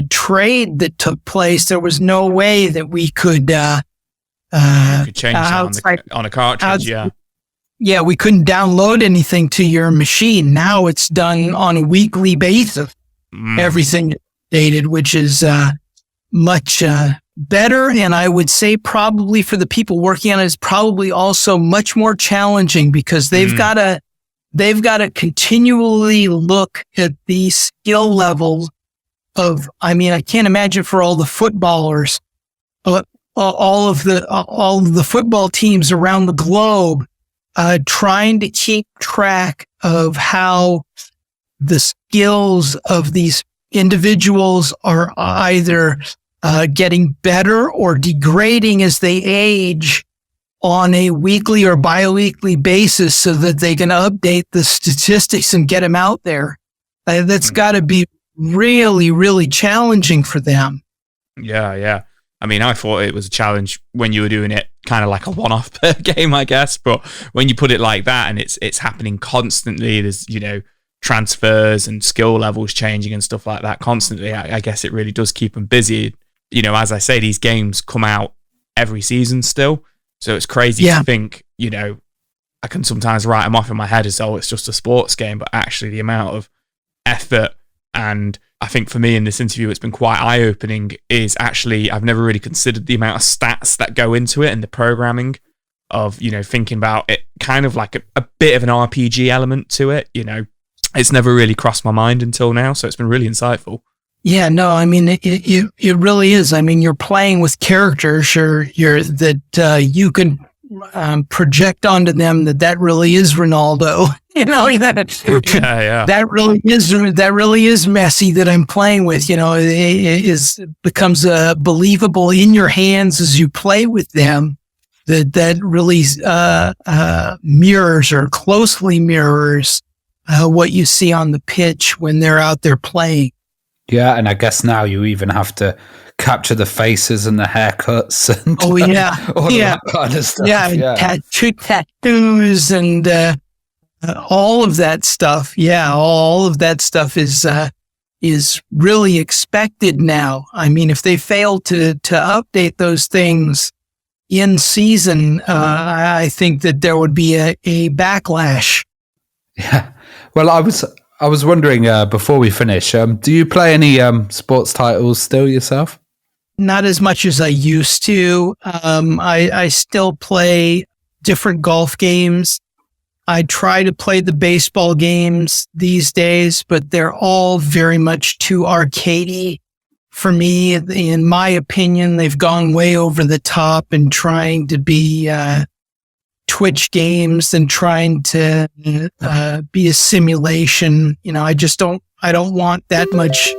trade that took place, there was no way that we could change that on a cartridge. Yeah, we couldn't download anything to your machine. Now it's done on a weekly basis. Everything dated, which is much better, and I would say probably for the people working on it is probably also much more challenging, because they've got to continually look at the skill levels of, I can't imagine for all the footballers, all of the football teams around the globe, trying to keep track of how the skills of these individuals are either getting better or degrading as they age on a weekly or bi-weekly basis, so that they can update the statistics and get them out there. That's got to be really, really challenging for them. Yeah. I thought it was a challenge when you were doing it kind of like a one-off per game, I guess. But when you put it like that and it's happening constantly, there's, transfers and skill levels changing and stuff like that constantly, I guess it really does keep them busy. As I say, these games come out every season still. So it's crazy to think, I can sometimes write them off in my head as, oh, it's just a sports game, but actually the amount of effort, and I think for me in this interview it's been quite eye-opening, is actually I've never really considered the amount of stats that go into it and the programming of, you know, thinking about it kind of like a bit of an RPG element to it. You know, it's never really crossed my mind until now, so it's been really insightful. Yeah, no, I mean, it really is. I mean, you're playing with characters that you can project onto them that really is Ronaldo. You know, that really is Messi that I'm playing with. You know, it becomes believable in your hands as you play with them. That really mirrors or closely mirrors what you see on the pitch when they're out there playing. Yeah, and I guess now you even have to capture the faces and the haircuts and all that kind of stuff. Yeah. Tattoos and all of that stuff. Yeah, all of that stuff is really expected now. I mean, if they fail to update those things in season, I think that there would be a backlash. Yeah. Well, I was wondering before we finish, do you play any sports titles still yourself? Not as much as I used to. I still play different golf games. I try to play the baseball games these days, but they're all very much too arcadey for me. In my opinion, they've gone way over the top and trying to be Twitch games and trying to be a simulation. You know, I don't want that much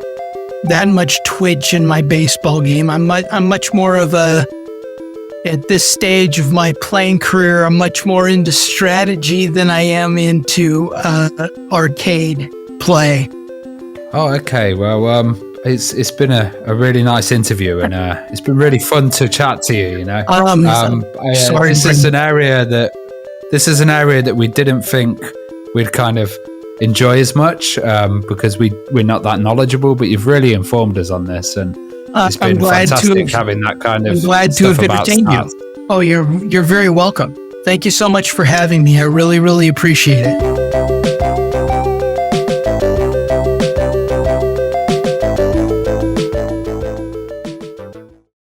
Twitch in my baseball game. I'm much more of at this stage of my playing career, I'm much more into strategy than I am into arcade play. Oh, okay. Well, it's been a really nice interview, and it's been really fun to chat to you. You know, sorry, this is an area that we didn't think we'd kind of enjoy as much because we're not that knowledgeable. But you've really informed us on this, and it's been fantastic having that kind of. I'm glad to have entertained you. Oh, you're very welcome. Thank you so much for having me. I really, really appreciate it.